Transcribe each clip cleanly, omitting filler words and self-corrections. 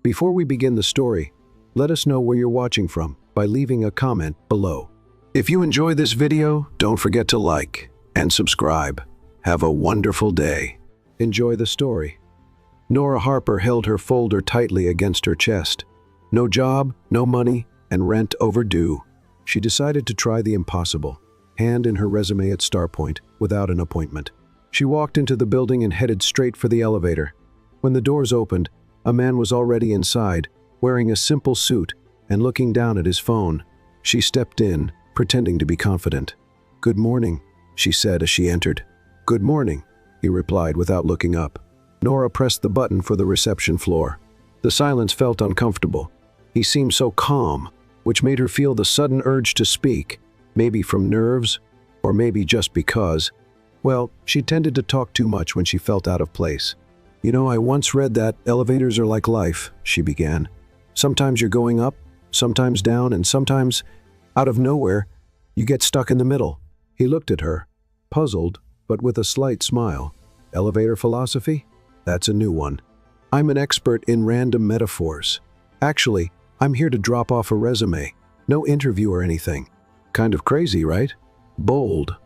Before we begin the story, let us know where you're watching from by leaving a comment below. If you enjoy this video, don't forget to like and subscribe. Have a wonderful day. Enjoy the story. Nora Harper held her folder tightly against her chest. No job, no money, and rent overdue. She decided to try the impossible, hand in her resume at Starpoint without an appointment. She walked into the building and headed straight for the elevator. When the doors opened, a man was already inside, wearing a simple suit and looking down at his phone. She stepped in, pretending to be confident. "Good morning," she said as she entered. "Good morning," he replied without looking up. Nora pressed the button for the reception floor. The silence felt uncomfortable. He seemed so calm, which made her feel the sudden urge to speak, maybe from nerves, or maybe just because. Well, she tended to talk too much when she felt out of place. "You know, I once read that elevators are like life," she began. "Sometimes you're going up, sometimes down, and sometimes, out of nowhere, you get stuck in the middle." He looked at her, puzzled, but with a slight smile. "Elevator philosophy? That's a new one. I'm an expert in random metaphors. Actually, I'm here to drop off a resume. No interview or anything. Kind of crazy, right? Bold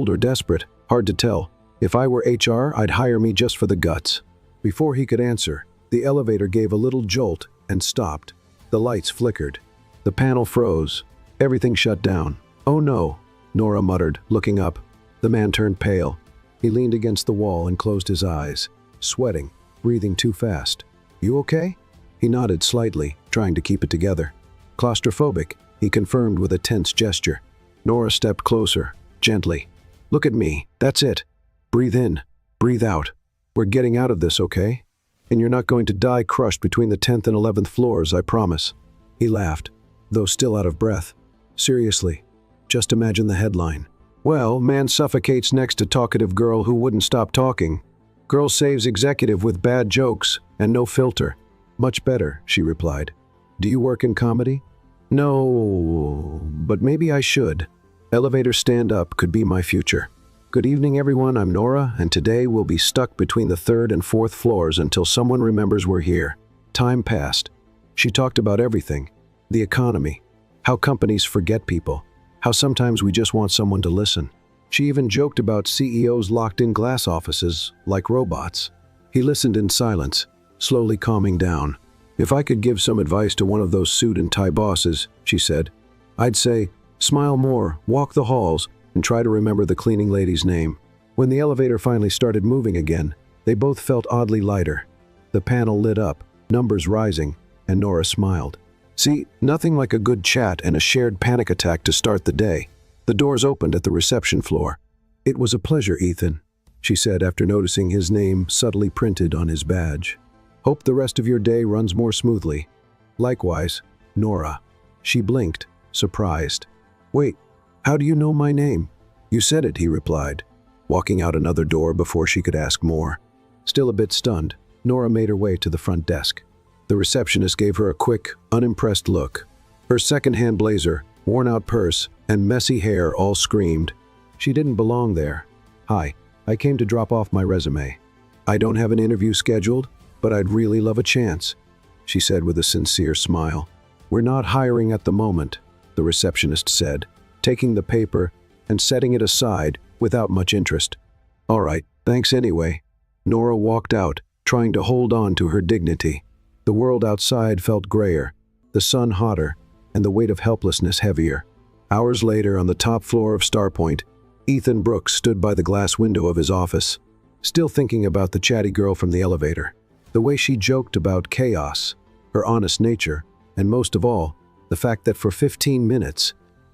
or desperate, hard to tell. If I were HR, I'd hire me just for the guts." Before he could answer, the elevator gave a little jolt and stopped. The lights flickered. The panel froze. Everything shut down. "Oh no," Nora muttered, looking up. The man turned pale. He leaned against the wall and closed his eyes, sweating, breathing too fast. "You okay?" He nodded slightly, trying to keep it together. "Claustrophobic," he confirmed with a tense gesture. Nora stepped closer, gently. "Look at me. That's it. Breathe in. Breathe out. We're getting out of this, okay? And you're not going to die crushed between the 10th and 11th floors, I promise." He laughed, though still out of breath. "Seriously, just imagine the headline. Well, man suffocates next to talkative girl who wouldn't stop talking. Girl saves executive with bad jokes and no filter." "Much better," she replied. "Do you work in comedy?" "No, but maybe I should. Elevator stand-up could be my future." "Good evening, everyone. I'm Nora, and today we'll be stuck between the 3rd and 4th floors until someone remembers we're here." Time passed. She talked about everything. The economy, how companies forget people, how sometimes we just want someone to listen. She even joked about CEOs locked in glass offices, like robots. He listened in silence, slowly calming down. "If I could give some advice to one of those suit and tie bosses," she said, "I'd say, smile more, walk the halls, and try to remember the cleaning lady's name." When the elevator finally started moving again, they both felt oddly lighter. The panel lit up, numbers rising, and Nora smiled. See, nothing like a good chat and a shared panic attack to start the day. The doors opened at the reception floor. "It was a pleasure, Ethan," she said after noticing his name subtly printed on his badge. "Hope the rest of your day runs more smoothly." "Likewise, Nora." She blinked, surprised. "Wait, how do you know my name?" "You said it," he replied, walking out another door before she could ask more. Still a bit stunned, Nora made her way to the front desk. The receptionist gave her a quick, unimpressed look. Her second-hand blazer, worn-out purse, and messy hair all screamed. She didn't belong there. "Hi, I came to drop off my resume. I don't have an interview scheduled, but I'd really love a chance," she said with a sincere smile. "We're not hiring at the moment," the receptionist said, taking the paper and setting it aside without much interest. "All right, thanks anyway." Nora walked out, trying to hold on to her dignity. The world outside felt grayer, the sun hotter, and the weight of helplessness heavier. Hours later, on the top floor of Starpoint, Ethan Brooks stood by the glass window of his office, still thinking about the chatty girl from the elevator. The way she joked about chaos, her honest nature, and most of all, the fact that for 15 minutes,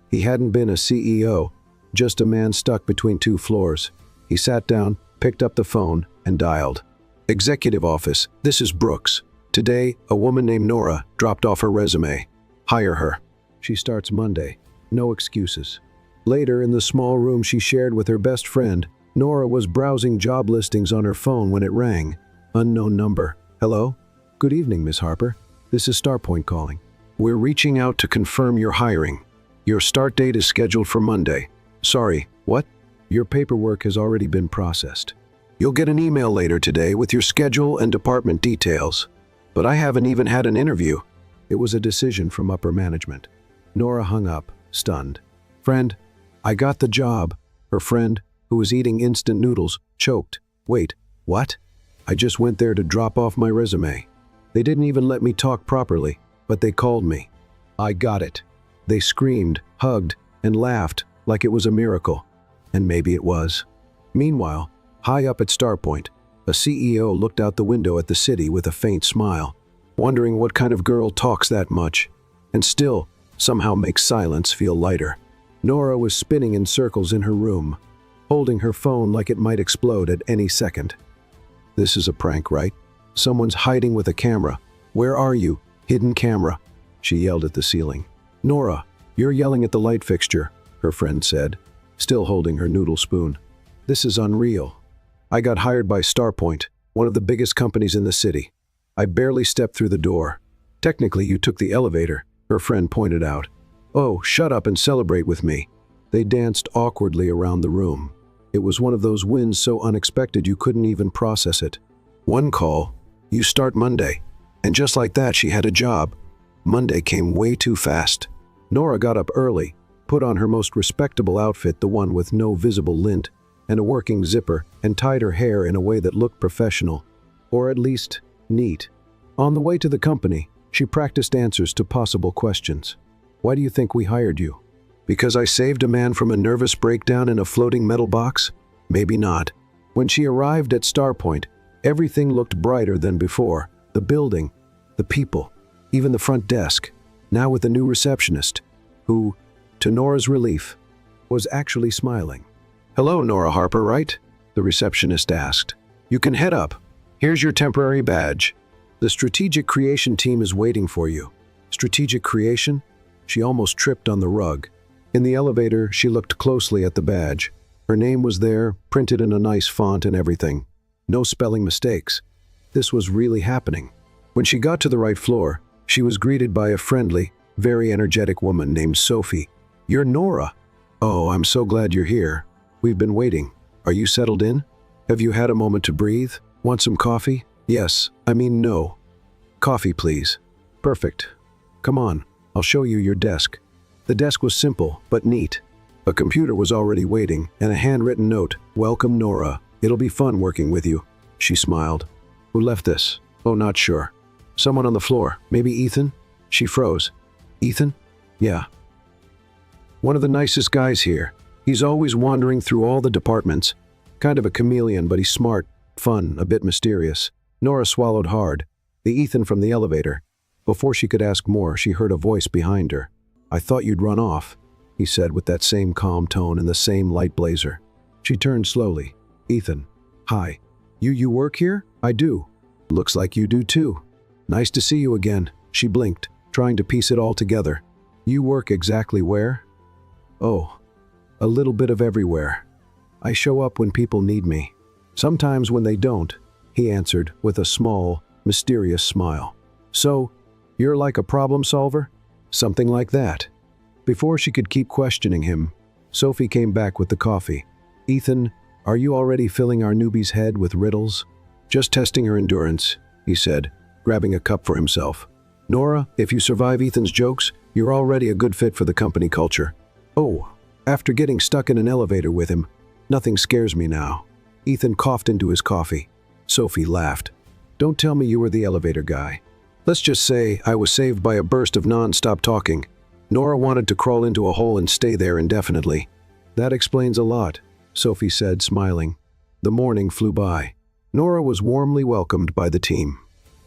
he hadn't been a CEO, just a man stuck between two floors. He sat down, picked up the phone, and dialed. "Executive office, this is Brooks. Today, a woman named Nora dropped off her resume. Hire her. She starts Monday. No excuses." Later, in the small room she shared with her best friend, Nora was browsing job listings on her phone when it rang. Unknown number. "Hello? Good evening, Miss Harper. This is Starpoint calling. We're reaching out to confirm your hiring. Your start date is scheduled for Monday." "Sorry, what?" "Your paperwork has already been processed. You'll get an email later today with your schedule and department details." But I haven't even had an interview. It was a decision from upper management. Nora hung up, stunned. Friend, I got the job. Her friend, who was eating instant noodles, choked. Wait, what? I just went there to drop off my resume. They didn't even let me talk properly, but they called me. I got it. They screamed, hugged, and laughed like it was a miracle. And maybe it was. Meanwhile, high up at Starpoint, a CEO looked out the window at the city with a faint smile, wondering what kind of girl talks that much, and still somehow makes silence feel lighter. Nora was spinning in circles in her room, holding her phone like it might explode at any second. This is a prank, right? Someone's hiding with a camera. Where are you, hidden camera? She yelled at the ceiling. Nora, you're yelling at the light fixture, her friend said, still holding her noodle spoon. This is unreal. I got hired by Starpoint, one of the biggest companies in the city. I barely stepped through the door. Technically, you took the elevator, her friend pointed out. Oh, shut up and celebrate with me. They danced awkwardly around the room. It was one of those wins so unexpected you couldn't even process it. One call, you start Monday. And just like that, she had a job. Monday came way too fast. Nora got up early, put on her most respectable outfit, the one with no visible lint, and a working zipper, and tied her hair in a way that looked professional, or at least neat. On the way to the company, she practiced answers to possible questions. Why do you think we hired you? Because I saved a man from a nervous breakdown in a floating metal box? Maybe not. When she arrived at Starpoint, everything looked brighter than before. The building, the people, even the front desk, now with a new receptionist, who, to Nora's relief, was actually smiling. Hello, Nora Harper, right? The receptionist asked. You can head up. Here's your temporary badge. The strategic creation team is waiting for you. Strategic creation? She almost tripped on the rug. In the elevator, she looked closely at the badge. Her name was there, printed in a nice font and everything. No spelling mistakes. This was really happening. When she got to the right floor, she was greeted by a friendly, very energetic woman named Sophie. You're Nora. Oh, I'm so glad you're here. We've been waiting. Are you settled in? Have you had a moment to breathe? Want some coffee? Yes, I mean no. Coffee, please. Perfect. Come on, I'll show you your desk. The desk was simple, but neat. A computer was already waiting, and a handwritten note, Welcome, Nora. It'll be fun working with you. She smiled. Who left this? Oh, not sure. Someone on the floor. Maybe Ethan? She froze. Ethan? Yeah. One of the nicest guys here. He's always wandering through all the departments. Kind of a chameleon, but he's smart, fun, a bit mysterious. Nora swallowed hard. The Ethan from the elevator. Before she could ask more, she heard a voice behind her. I thought you'd run off, he said with that same calm tone and the same light blazer. She turned slowly. Ethan. Hi. You work here? I do. Looks like you do too. Nice to see you again. She blinked, trying to piece it all together. You work exactly where? Oh, a little bit of everywhere. I show up when people need me. Sometimes when they don't, he answered with a small, mysterious smile. So, you're like a problem solver? Something like that. Before she could keep questioning him, Sophie came back with the coffee. Ethan, are you already filling our newbie's head with riddles? Just testing her endurance, he said, grabbing a cup for himself. Nora, if you survive Ethan's jokes, you're already a good fit for the company culture. Oh, after getting stuck in an elevator with him, nothing scares me now. Ethan coughed into his coffee. Sophie laughed. Don't tell me you were the elevator guy. Let's just say I was saved by a burst of non-stop talking. Nora wanted to crawl into a hole and stay there indefinitely. That explains a lot, Sophie said, smiling. The morning flew by. Nora was warmly welcomed by the team.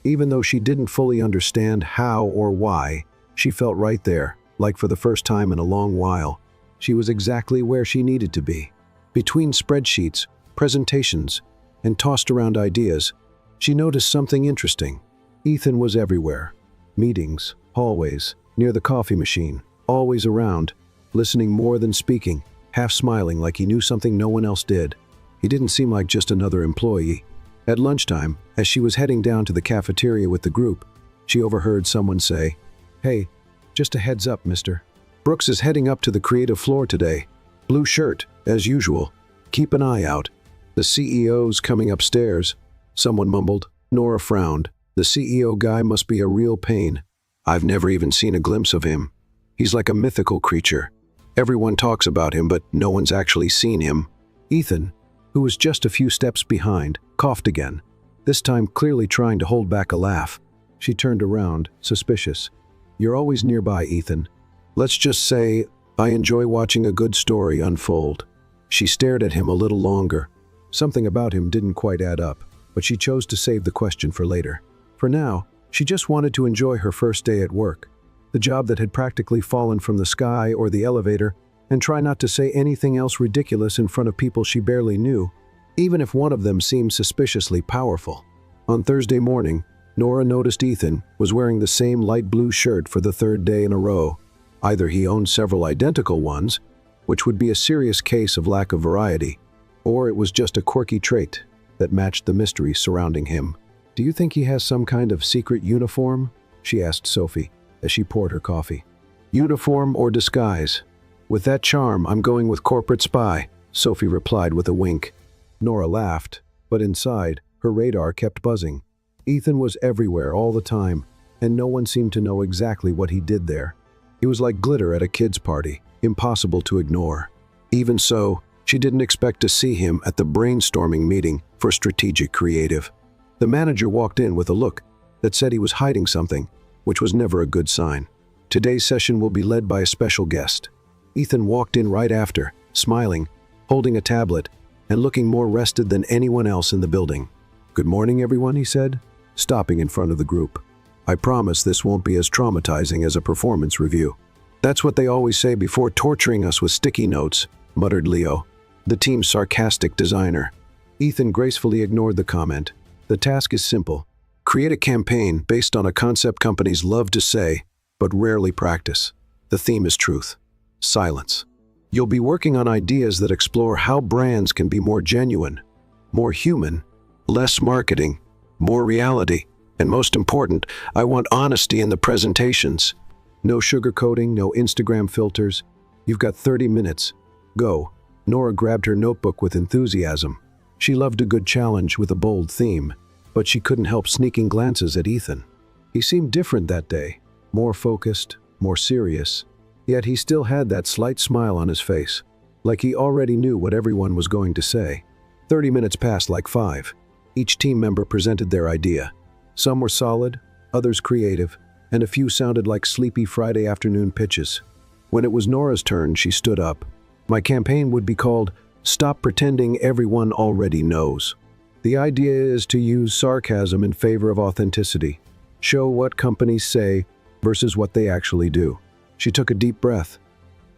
Even though she didn't fully understand how or why, she felt right there, like for the first time in a long while. She was exactly where she needed to be. Between spreadsheets, presentations, and tossed around ideas, she noticed something interesting. Ethan was everywhere. Meetings, hallways, near the coffee machine, always around, listening more than speaking, half smiling like he knew something no one else did. He didn't seem like just another employee. At lunchtime, as she was heading down to the cafeteria with the group, she overheard someone say, Hey, just a heads up, mister. Brooks is heading up to the creative floor today. Blue shirt, as usual. Keep an eye out. The CEO's coming upstairs. Someone mumbled. Nora frowned. The CEO guy must be a real pain. I've never even seen a glimpse of him. He's like a mythical creature. Everyone talks about him, but no one's actually seen him." Ethan, who was just a few steps behind, coughed again, this time clearly trying to hold back a laugh. She turned around, suspicious. "You're always nearby, Ethan. Let's just say I enjoy watching a good story unfold." She stared at him a little longer. Something about him didn't quite add up, but she chose to save the question for later. For now, she just wanted to enjoy her first day at work, the job that had practically fallen from the sky or the elevator, and try not to say anything else ridiculous in front of people she barely knew, even if one of them seemed suspiciously powerful. On Thursday morning, Nora noticed Ethan was wearing the same light blue shirt for the third day in a row. Either he owned several identical ones, which would be a serious case of lack of variety, or it was just a quirky trait that matched the mystery surrounding him. "Do you think he has some kind of secret uniform?" she asked Sophie as she poured her coffee. "Uniform or disguise? With that charm, I'm going with corporate spy," Sophie replied with a wink. Nora laughed, but inside, her radar kept buzzing. Ethan was everywhere all the time, and no one seemed to know exactly what he did there. He was like glitter at a kid's party, impossible to ignore. Even so, she didn't expect to see him at the brainstorming meeting for strategic creative. The manager walked in with a look that said he was hiding something, which was never a good sign. Today's session will be led by a special guest. Ethan walked in right after, smiling, holding a tablet, and looking more rested than anyone else in the building. "Good morning, everyone," he said, stopping in front of the group. "I promise this won't be as traumatizing as a performance review." "That's what they always say before torturing us with sticky notes," muttered Leo, the team's sarcastic designer. Ethan gracefully ignored the comment. The task is simple. Create a campaign based on a concept companies love to say, but rarely practice. The theme is truth. Silence. You'll be working on ideas that explore how brands can be more genuine, more human, less marketing, more reality, and most important, I want honesty in the presentations. No sugarcoating, no Instagram filters. You've got 30 minutes. Go. Nora grabbed her notebook with enthusiasm. She loved a good challenge with a bold theme, but she couldn't help sneaking glances at Ethan. He seemed different that day, more focused, more serious, yet he still had that slight smile on his face, like he already knew what everyone was going to say. 30 minutes passed like 5. Each team member presented their idea. Some were solid, others creative, and a few sounded like sleepy Friday afternoon pitches. When it was Nora's turn, she stood up. "My campaign would be called, 'Stop Pretending Everyone Already Knows.' The idea is to use sarcasm in favor of authenticity. Show what companies say versus what they actually do." She took a deep breath.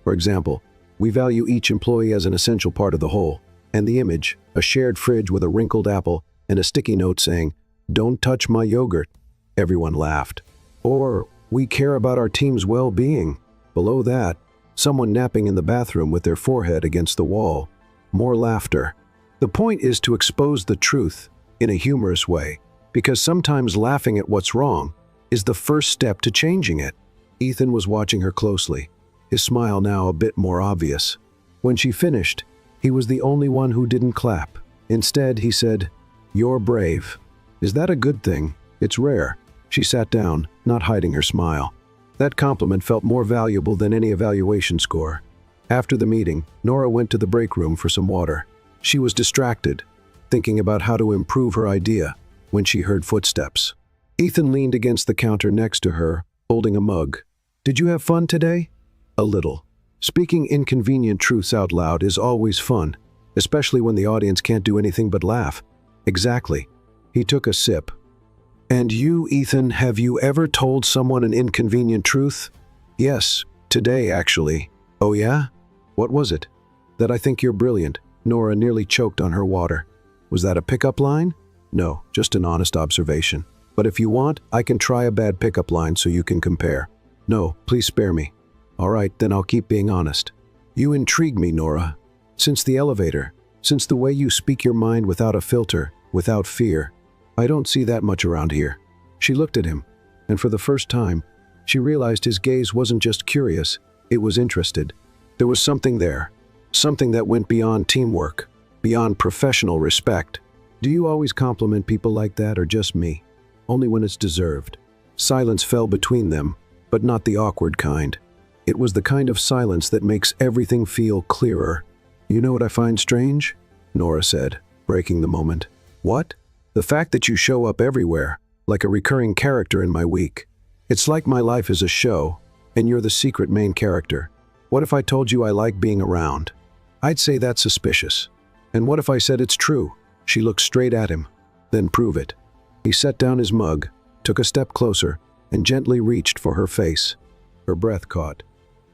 "For example, we value each employee as an essential part of the whole." And the image, a shared fridge with a wrinkled apple and a sticky note saying, "Don't touch my yogurt." Everyone laughed. Or, "We care about our team's well-being." Below that, someone napping in the bathroom with their forehead against the wall. More laughter. The point is to expose the truth in a humorous way, because sometimes laughing at what's wrong is the first step to changing it. Ethan was watching her closely, his smile now a bit more obvious. When she finished, he was the only one who didn't clap. Instead, he said, "You're brave." "Is that a good thing? It's rare." She sat down, not hiding her smile. That compliment felt more valuable than any evaluation score. After the meeting, Nora went to the break room for some water. She was distracted, thinking about how to improve her idea, when she heard footsteps. Ethan leaned against the counter next to her, holding a mug. "Did you have fun today?" "A little." Speaking inconvenient truths out loud is always fun, especially when the audience can't do anything but laugh. "Exactly." He took a sip. "And you, Ethan, have you ever told someone an inconvenient truth?" "Yes, today actually." "Oh yeah? What was it?" "That I think you're brilliant." Nora nearly choked on her water. "Was that a pickup line?" "No, just an honest observation. But if you want, I can try a bad pickup line so you can compare." "No, please spare me." "All right, then I'll keep being honest." "You intrigue me, Nora. Since the elevator, since the way you speak your mind without a filter, without fear. I don't see that much around here." She looked at him, and for the first time, she realized his gaze wasn't just curious, it was interested. There was something there, something that went beyond teamwork, beyond professional respect. "Do you always compliment people like that or just me?" only when it's deserved. Silence fell between them, but not the awkward kind. It was the kind of silence that makes everything feel clearer. "You know what I find strange?" Nora said, breaking the moment. "What?" "The fact that you show up everywhere, like a recurring character in my week. It's like my life is a show, and you're the secret main character. What if I told you I like being around?" "I'd say that's suspicious." "And what if I said it's true?" She looked straight at him. "Then prove it." He set down his mug, took a step closer, and gently reached for her face. Her breath caught.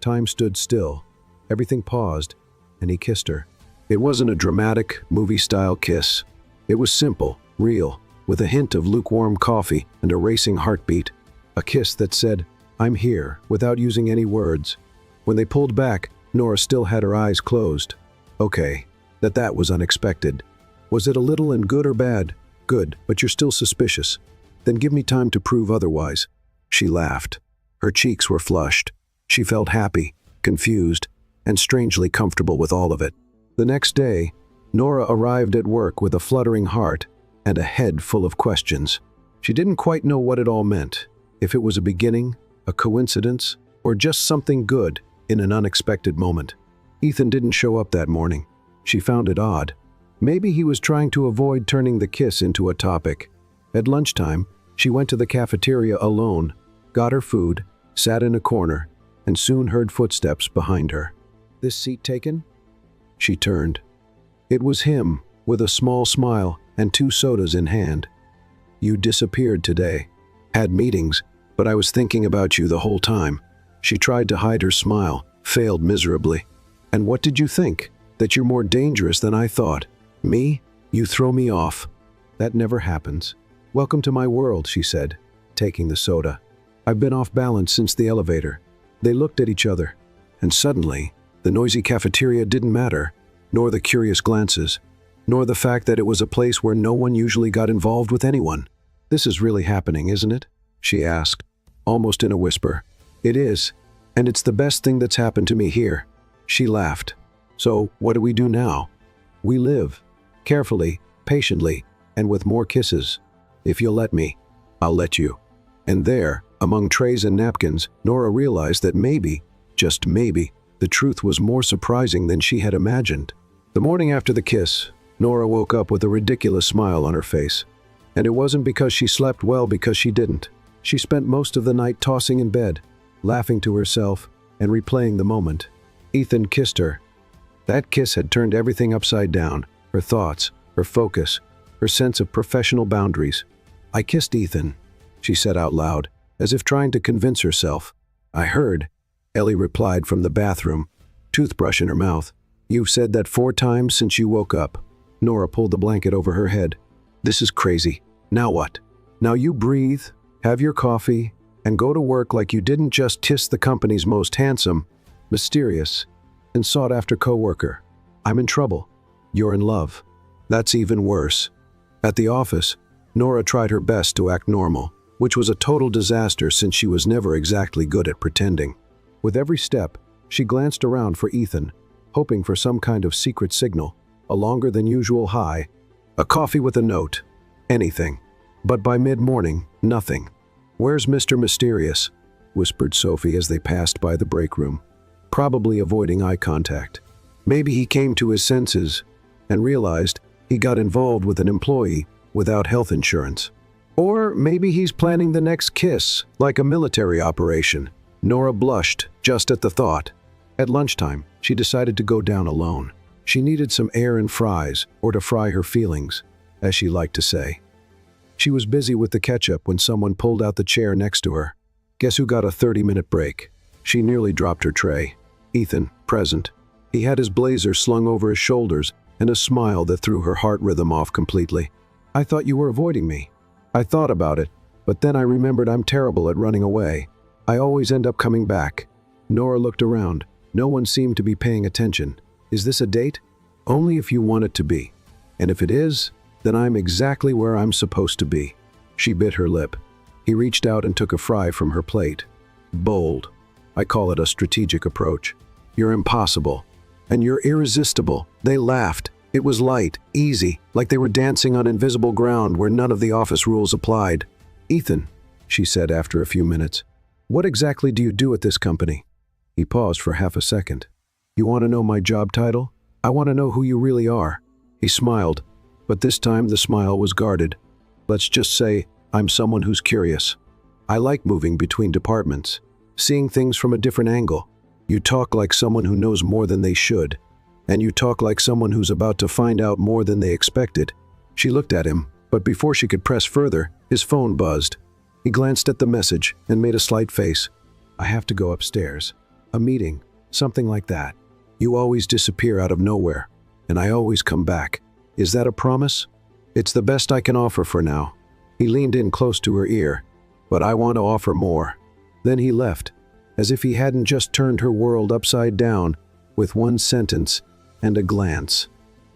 Time stood still. Everything paused, and he kissed her. It wasn't a dramatic, movie-style kiss. It was simple, real, with a hint of lukewarm coffee and a racing heartbeat. A kiss that said, "I'm here," without using any words. When they pulled back, Nora still had her eyes closed. Okay, that was unexpected. Was it a little and good or bad? Good, but you're still suspicious. Then give me time to prove otherwise. She laughed. Her cheeks were flushed. She felt happy, confused, and strangely comfortable with all of it. The next day, Nora arrived at work with a fluttering heart and a head full of questions. She didn't quite know what it all meant, if it was a beginning, a coincidence, or just something good in an unexpected moment. Ethan didn't show up that morning. She found it odd. Maybe he was trying to avoid turning the kiss into a topic. At lunchtime, she went to the cafeteria alone, got her food, sat in a corner, and soon heard footsteps behind her. "This seat taken?" She turned. It was him, with a small smile and 2 sodas in hand. "You disappeared today. Had meetings, but I was thinking about you the whole time." She tried to hide her smile, failed miserably. "And what did you think? That you're more dangerous than I thought? Me? You throw me off. That never happens. Welcome to my world," she said, taking the soda. "I've been off balance since the elevator." They looked at each other, and suddenly, the noisy cafeteria didn't matter, nor the curious glances, nor the fact that it was a place where no one usually got involved with anyone. "This is really happening, isn't it?" she asked, almost in a whisper. "It is, and it's the best thing that's happened to me here." She laughed. "So, what do we do now?" "We live. Carefully, patiently, and with more kisses. If you'll let me, I'll let you." And there, among trays and napkins, Nora realized that maybe, just maybe, the truth was more surprising than she had imagined. The morning after the kiss, Nora woke up with a ridiculous smile on her face. And it wasn't because she slept well, because she didn't. She spent most of the night tossing in bed, laughing to herself, and replaying the moment. Ethan kissed her. That kiss had turned everything upside down, her thoughts, her focus, her sense of professional boundaries. "I kissed Ethan," she said out loud, as if trying to convince herself. "I heard," Ellie replied from the bathroom, toothbrush in her mouth. "You've said that 4 times since you woke up." Nora pulled the blanket over her head. "This is crazy. Now what? Now you breathe, have your coffee, and go to work like you didn't just kiss the company's most handsome, mysterious, and sought-after co-worker. I'm in trouble. You're in love. That's even worse." At the office, Nora tried her best to act normal, which was a total disaster since she was never exactly good at pretending. With every step, she glanced around for Ethan, hoping for some kind of secret signal, a longer than usual hi, a coffee with a note, anything. But by mid-morning, nothing. "Where's Mr. Mysterious?" whispered Sophie as they passed by the break room, probably avoiding eye contact. Maybe he came to his senses and realized he got involved with an employee without health insurance. Or maybe he's planning the next kiss, like a military operation. Nora blushed just at the thought. At lunchtime, she decided to go down alone. She needed some air and fries, or to fry her feelings, as she liked to say. She was busy with the ketchup when someone pulled out the chair next to her. Guess who got a 30-minute break? She nearly dropped her tray. Ethan, present. He had his blazer slung over his shoulders and a smile that threw her heart rhythm off completely. "I thought you were avoiding me." "I thought about it, but then I remembered I'm terrible at running away. I always end up coming back." Nora looked around. No one seemed to be paying attention. "Is this a date?" "Only if you want it to be. And if it is, then I'm exactly where I'm supposed to be." She bit her lip. He reached out and took a fry from her plate. "Bold. I call it a strategic approach. You're impossible. And you're irresistible." They laughed. It was light, easy, like they were dancing on invisible ground where none of the office rules applied. "Ethan," she said after a few minutes, "what exactly do you do at this company?" He paused for half a second. "You want to know my job title? I want to know who you really are." He smiled, but this time the smile was guarded. "Let's just say I'm someone who's curious. I like moving between departments, seeing things from a different angle. You talk like someone who knows more than they should, and you talk like someone who's about to find out more than they expected." She looked at him, but before she could press further, his phone buzzed. He glanced at the message and made a slight face. "I have to go upstairs. A meeting, something like that. You always disappear out of nowhere, and I always come back. Is that a promise?" "It's the best I can offer for now." He leaned in close to her ear. "But I want to offer more." Then he left, as if he hadn't just turned her world upside down with one sentence and a glance.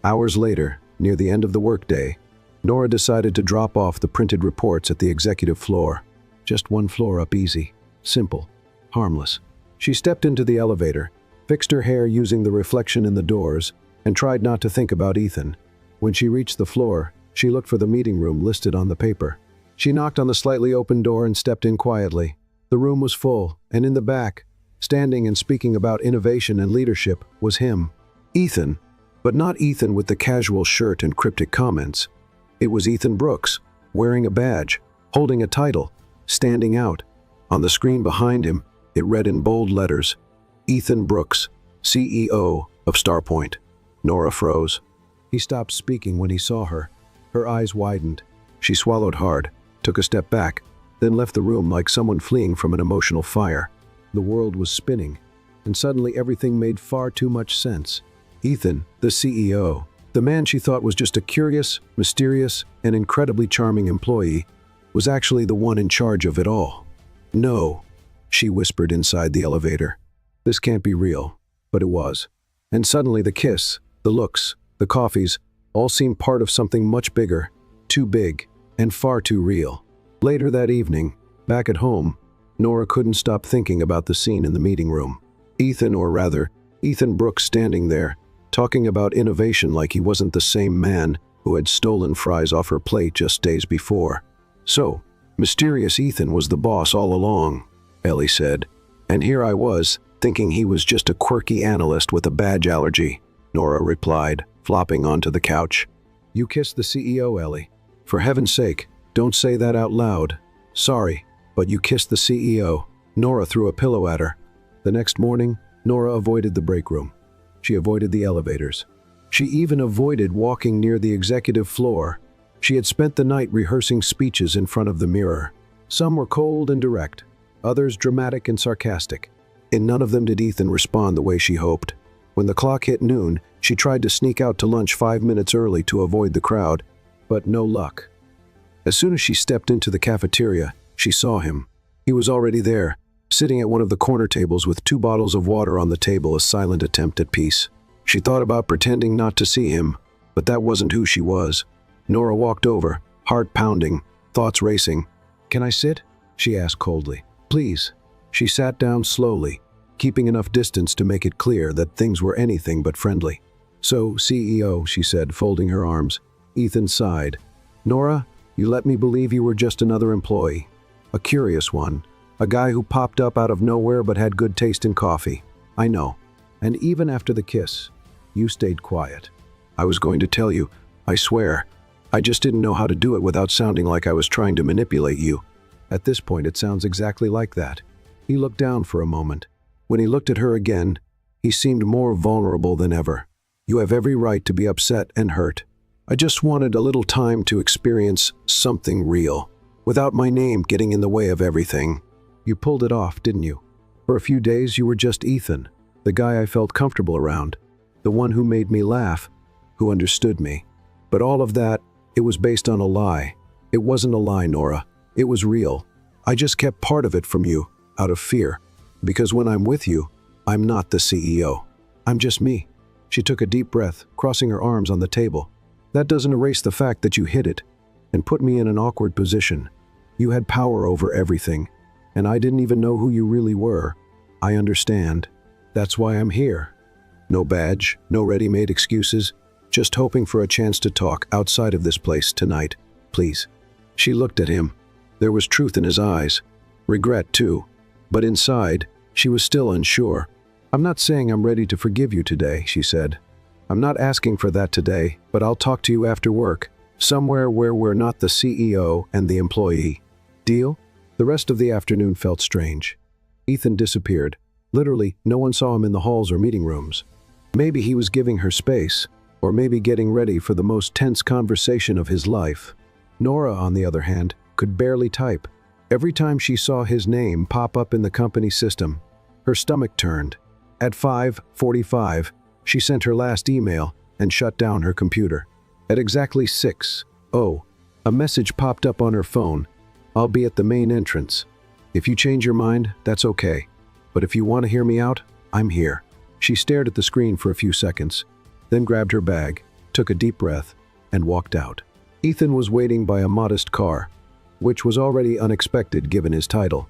Hours later, near the end of the workday, Nora decided to drop off the printed reports at the executive floor. Just one floor up easy. Simple. Harmless. She stepped into the elevator, fixed her hair using the reflection in the doors, and tried not to think about Ethan. When she reached the floor, she looked for the meeting room listed on the paper. She knocked on the slightly open door and stepped in quietly. The room was full, and in the back, standing and speaking about innovation and leadership, was him. Ethan. But not Ethan with the casual shirt and cryptic comments. It was Ethan Brooks, wearing a badge, holding a title, standing out. On the screen behind him, it read in bold letters, "Ethan Brooks, CEO of Starpoint." Nora froze. He stopped speaking when he saw her. Her eyes widened. She swallowed hard, took a step back, then left the room like someone fleeing from an emotional fire. The world was spinning, and suddenly everything made far too much sense. Ethan, the CEO, the man she thought was just a curious, mysterious, and incredibly charming employee, was actually the one in charge of it all. "No," she whispered inside the elevator. This can't be real, but it was. And suddenly the kiss, the looks, the coffees, all seemed part of something much bigger, too big, and far too real. Later that evening, back at home, Nora couldn't stop thinking about the scene in the meeting room. Ethan Brooks standing there, talking about innovation like he wasn't the same man who had stolen fries off her plate just days before. "So, mysterious Ethan was the boss all along," Ellie said. "And here I was, thinking he was just a quirky analyst with a badge allergy," Nora replied, flopping onto the couch. "You kissed the CEO, Ellie. For heaven's sake, don't say that out loud. Sorry, but you kissed the CEO." Nora threw a pillow at her. The next morning, Nora avoided the break room. She avoided the elevators. She even avoided walking near the executive floor. She had spent the night rehearsing speeches in front of the mirror. Some were cold and direct, others dramatic and sarcastic. In none of them did Ethan respond the way she hoped. When the clock hit noon, she tried to sneak out to lunch 5 minutes early to avoid the crowd, but no luck. As soon as she stepped into the cafeteria, she saw him. He was already there, sitting at one of the corner tables with 2 bottles of water on the table, a silent attempt at peace. She thought about pretending not to see him, but that wasn't who she was. Nora walked over, heart pounding, thoughts racing. "Can I sit?" she asked coldly. "Please." She sat down slowly, keeping enough distance to make it clear that things were anything but friendly. "So, CEO," she said, folding her arms. Ethan sighed. "Nora, you let me believe you were just another employee. A curious one. A guy who popped up out of nowhere but had good taste in coffee. I know. And even after the kiss, you stayed quiet. I was going to tell you, I swear. I just didn't know how to do it without sounding like I was trying to manipulate you." At this point, it sounds exactly like that. He looked down for a moment. When he looked at her again, he seemed more vulnerable than ever. "You have every right to be upset and hurt. I just wanted a little time to experience something real, without my name getting in the way of everything. You pulled it off, didn't you? For a few days you were just Ethan, the guy I felt comfortable around, the one who made me laugh, who understood me. But all of that, it was based on a lie. It wasn't a lie, Nora. It was real. I just kept part of it from you, out of fear. Because when I'm with you, I'm not the CEO. I'm just me." She took a deep breath, crossing her arms on the table. "That doesn't erase the fact that you hid it and put me in an awkward position. You had power over everything, and I didn't even know who you really were. I understand. That's why I'm here. No badge, no ready-made excuses, just hoping for a chance to talk outside of this place tonight. Please." She looked at him. There was truth in his eyes. Regret, too. But inside, she was still unsure. "I'm not saying I'm ready to forgive you today," she said. "I'm not asking for that today, but I'll talk to you after work, somewhere where we're not the CEO and the employee. Deal?" The rest of the afternoon felt strange. Ethan disappeared. Literally, no one saw him in the halls or meeting rooms. Maybe he was giving her space, or maybe getting ready for the most tense conversation of his life. Nora, on the other hand, could barely type. Every time she saw his name pop up in the company system, her stomach turned. At 5:45, she sent her last email and shut down her computer. At exactly 6:00, a message popped up on her phone. "I'll be at the main entrance. If you change your mind, that's okay. But if you want to hear me out, I'm here." She stared at the screen for a few seconds, then grabbed her bag, took a deep breath, and walked out. Ethan was waiting by a modest car, which was already unexpected given his title.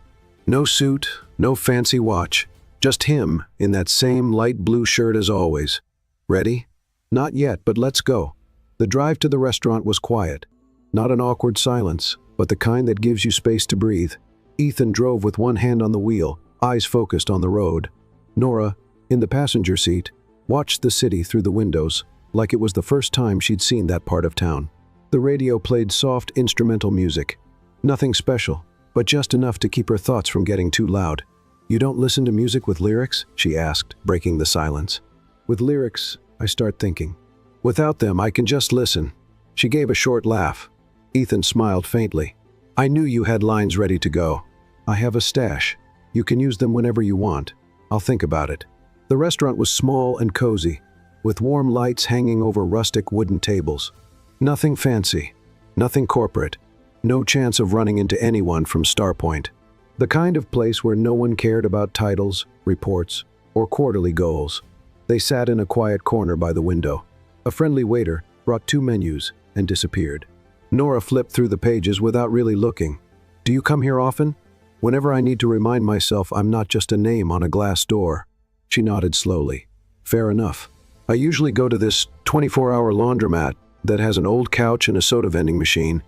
No suit, no fancy watch, just him in that same light blue shirt as always. "Ready?" "Not yet, but let's go." The drive to the restaurant was quiet. Not an awkward silence, but the kind that gives you space to breathe. Ethan drove with one hand on the wheel, eyes focused on the road. Nora, in the passenger seat, watched the city through the windows, like it was the first time she'd seen that part of town. The radio played soft instrumental music. Nothing special, but just enough to keep her thoughts from getting too loud. "You don't listen to music with lyrics?" she asked, breaking the silence. "With lyrics, I start thinking. Without them, I can just listen." She gave a short laugh. Ethan smiled faintly. "I knew you had lines ready to go. I have a stash. You can use them whenever you want. I'll think about it." The restaurant was small and cozy, with warm lights hanging over rustic wooden tables. Nothing fancy, nothing corporate, no chance of running into anyone from Starpoint. The kind of place where no one cared about titles, reports, or quarterly goals. They sat in a quiet corner by the window. A friendly waiter brought 2 menus and disappeared. Nora flipped through the pages without really looking. "Do you come here often?" "Whenever I need to remind myself I'm not just a name on a glass door." She nodded slowly. "Fair enough. I usually go to this 24-hour laundromat that has an old couch and a soda vending machine.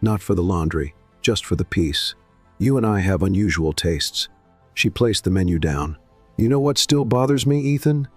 Not for the laundry, just for the peace. You and I have unusual tastes." She placed the menu down. "You know what still bothers me, Ethan?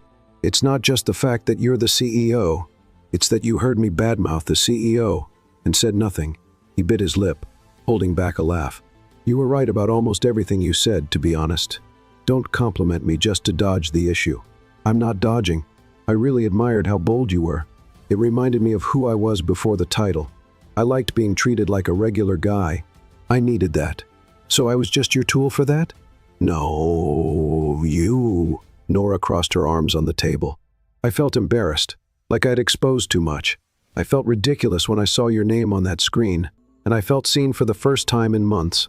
It's not just the fact that you're the CEO. It's that you heard me badmouth the CEO and said nothing." He bit his lip, holding back a laugh. "You were right about almost everything you said, to be honest. Don't compliment me just to dodge the issue. I'm not dodging. I really admired how bold you were. It reminded me of who I was before the title. I liked being treated like a regular guy. I needed that. So I was just your tool for that?" "No, you." Nora crossed her arms on the table. "I felt embarrassed, like I'd exposed too much. I felt ridiculous when I saw your name on that screen, and I felt seen for the first time in months."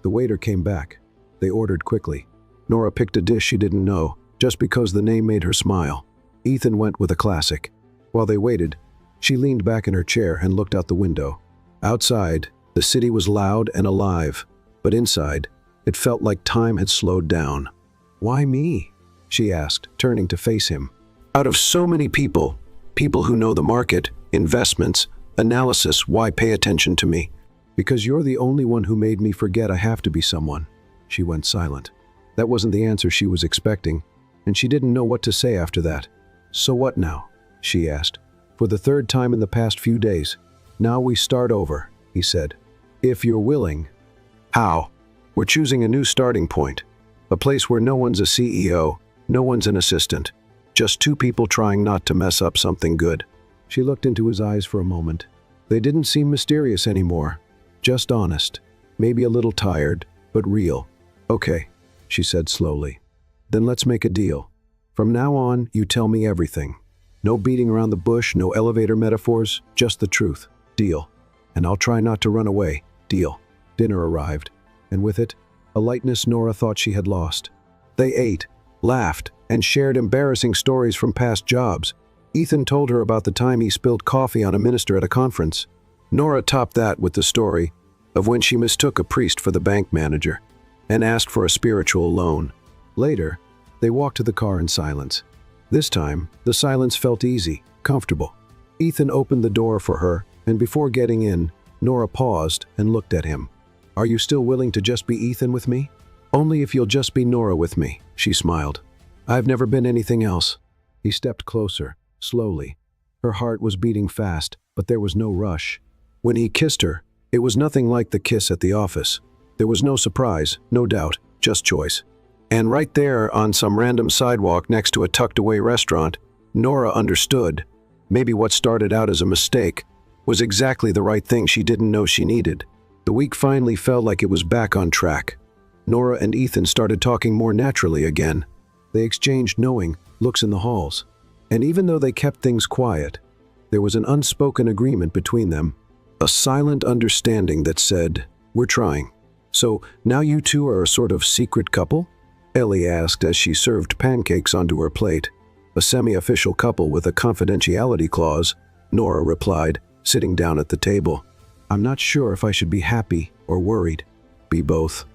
The waiter came back. They ordered quickly. Nora picked a dish she didn't know, just because the name made her smile. Ethan went with a classic. While they waited, she leaned back in her chair and looked out the window. Outside, the city was loud and alive, but inside, it felt like time had slowed down. "Why me?" she asked, turning to face him. "Out of so many people, people who know the market, investments, analysis, why pay attention to me?" "Because you're the only one who made me forget I have to be someone." She went silent. That wasn't the answer she was expecting, and she didn't know what to say after that. "So what now?" she asked, for the 3rd time in the past few days. "Now we start over," he said. "If you're willing." "How?" "We're choosing a new starting point. A place where no one's a CEO, no one's an assistant. Just 2 people trying not to mess up something good." She looked into his eyes for a moment. They didn't seem mysterious anymore. Just honest. Maybe a little tired, but real. "Okay," she said slowly. "Then let's make a deal. From now on, you tell me everything. No beating around the bush, no elevator metaphors, just the truth. Deal. And I'll try not to run away. Deal." Dinner arrived, and with it, a lightness Nora thought she had lost. They ate, laughed, and shared embarrassing stories from past jobs. Ethan told her about the time he spilled coffee on a minister at a conference. Nora topped that with the story of when she mistook a priest for the bank manager and asked for a spiritual loan. Later, they walked to the car in silence. This time, the silence felt easy, comfortable. Ethan opened the door for her, and before getting in, Nora paused and looked at him. Are you still willing to just be Ethan with me? Only if you'll just be Nora with me, she smiled. I've never been anything else. He stepped closer, slowly. Her heart was beating fast, but there was no rush. When he kissed her, it was nothing like the kiss at the office. There was no surprise, no doubt, just choice. And right there, on some random sidewalk next to a tucked-away restaurant, Nora understood. Maybe what started out as a mistake was exactly the right thing she didn't know she needed. The week finally felt like it was back on track. Nora and Ethan started talking more naturally again. They exchanged knowing looks in the halls. And even though they kept things quiet, there was an unspoken agreement between them. A silent understanding that said, "We're trying." "So now you two are a sort of secret couple?" Ellie asked as she served pancakes onto her plate. "A semi-official couple with a confidentiality clause," Nora replied, sitting down at the table. "I'm not sure if I should be happy or worried." "Be both."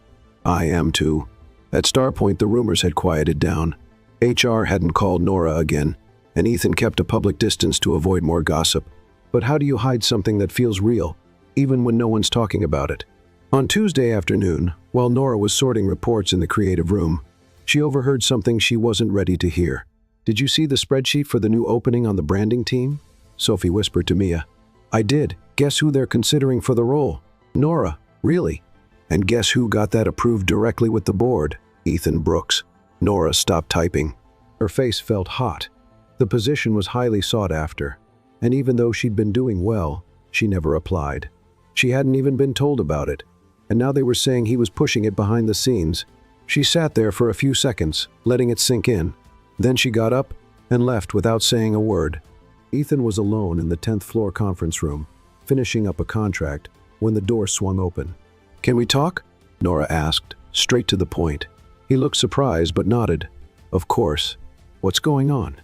"I am too." At Starpoint, the rumors had quieted down. HR hadn't called Nora again, and Ethan kept a public distance to avoid more gossip. But how do you hide something that feels real, even when no one's talking about it? On Tuesday afternoon, while Nora was sorting reports in the creative room, she overheard something she wasn't ready to hear. "Did you see the spreadsheet for the new opening on the branding team?" Sophie whispered to Mia. "I did. Guess who they're considering for the role?" "Nora." "Really? And guess who got that approved directly with the board?" "Ethan Brooks." Nora stopped typing. Her face felt hot. The position was highly sought after, and even though she'd been doing well, she never applied. She hadn't even been told about it, and now they were saying he was pushing it behind the scenes. She sat there for a few seconds, letting it sink in. Then she got up and left without saying a word. Ethan was alone in the 10th floor conference room, finishing up a contract, when the door swung open. "Can we talk?" Nora asked, straight to the point. He looked surprised but nodded. "Of course. What's going on?"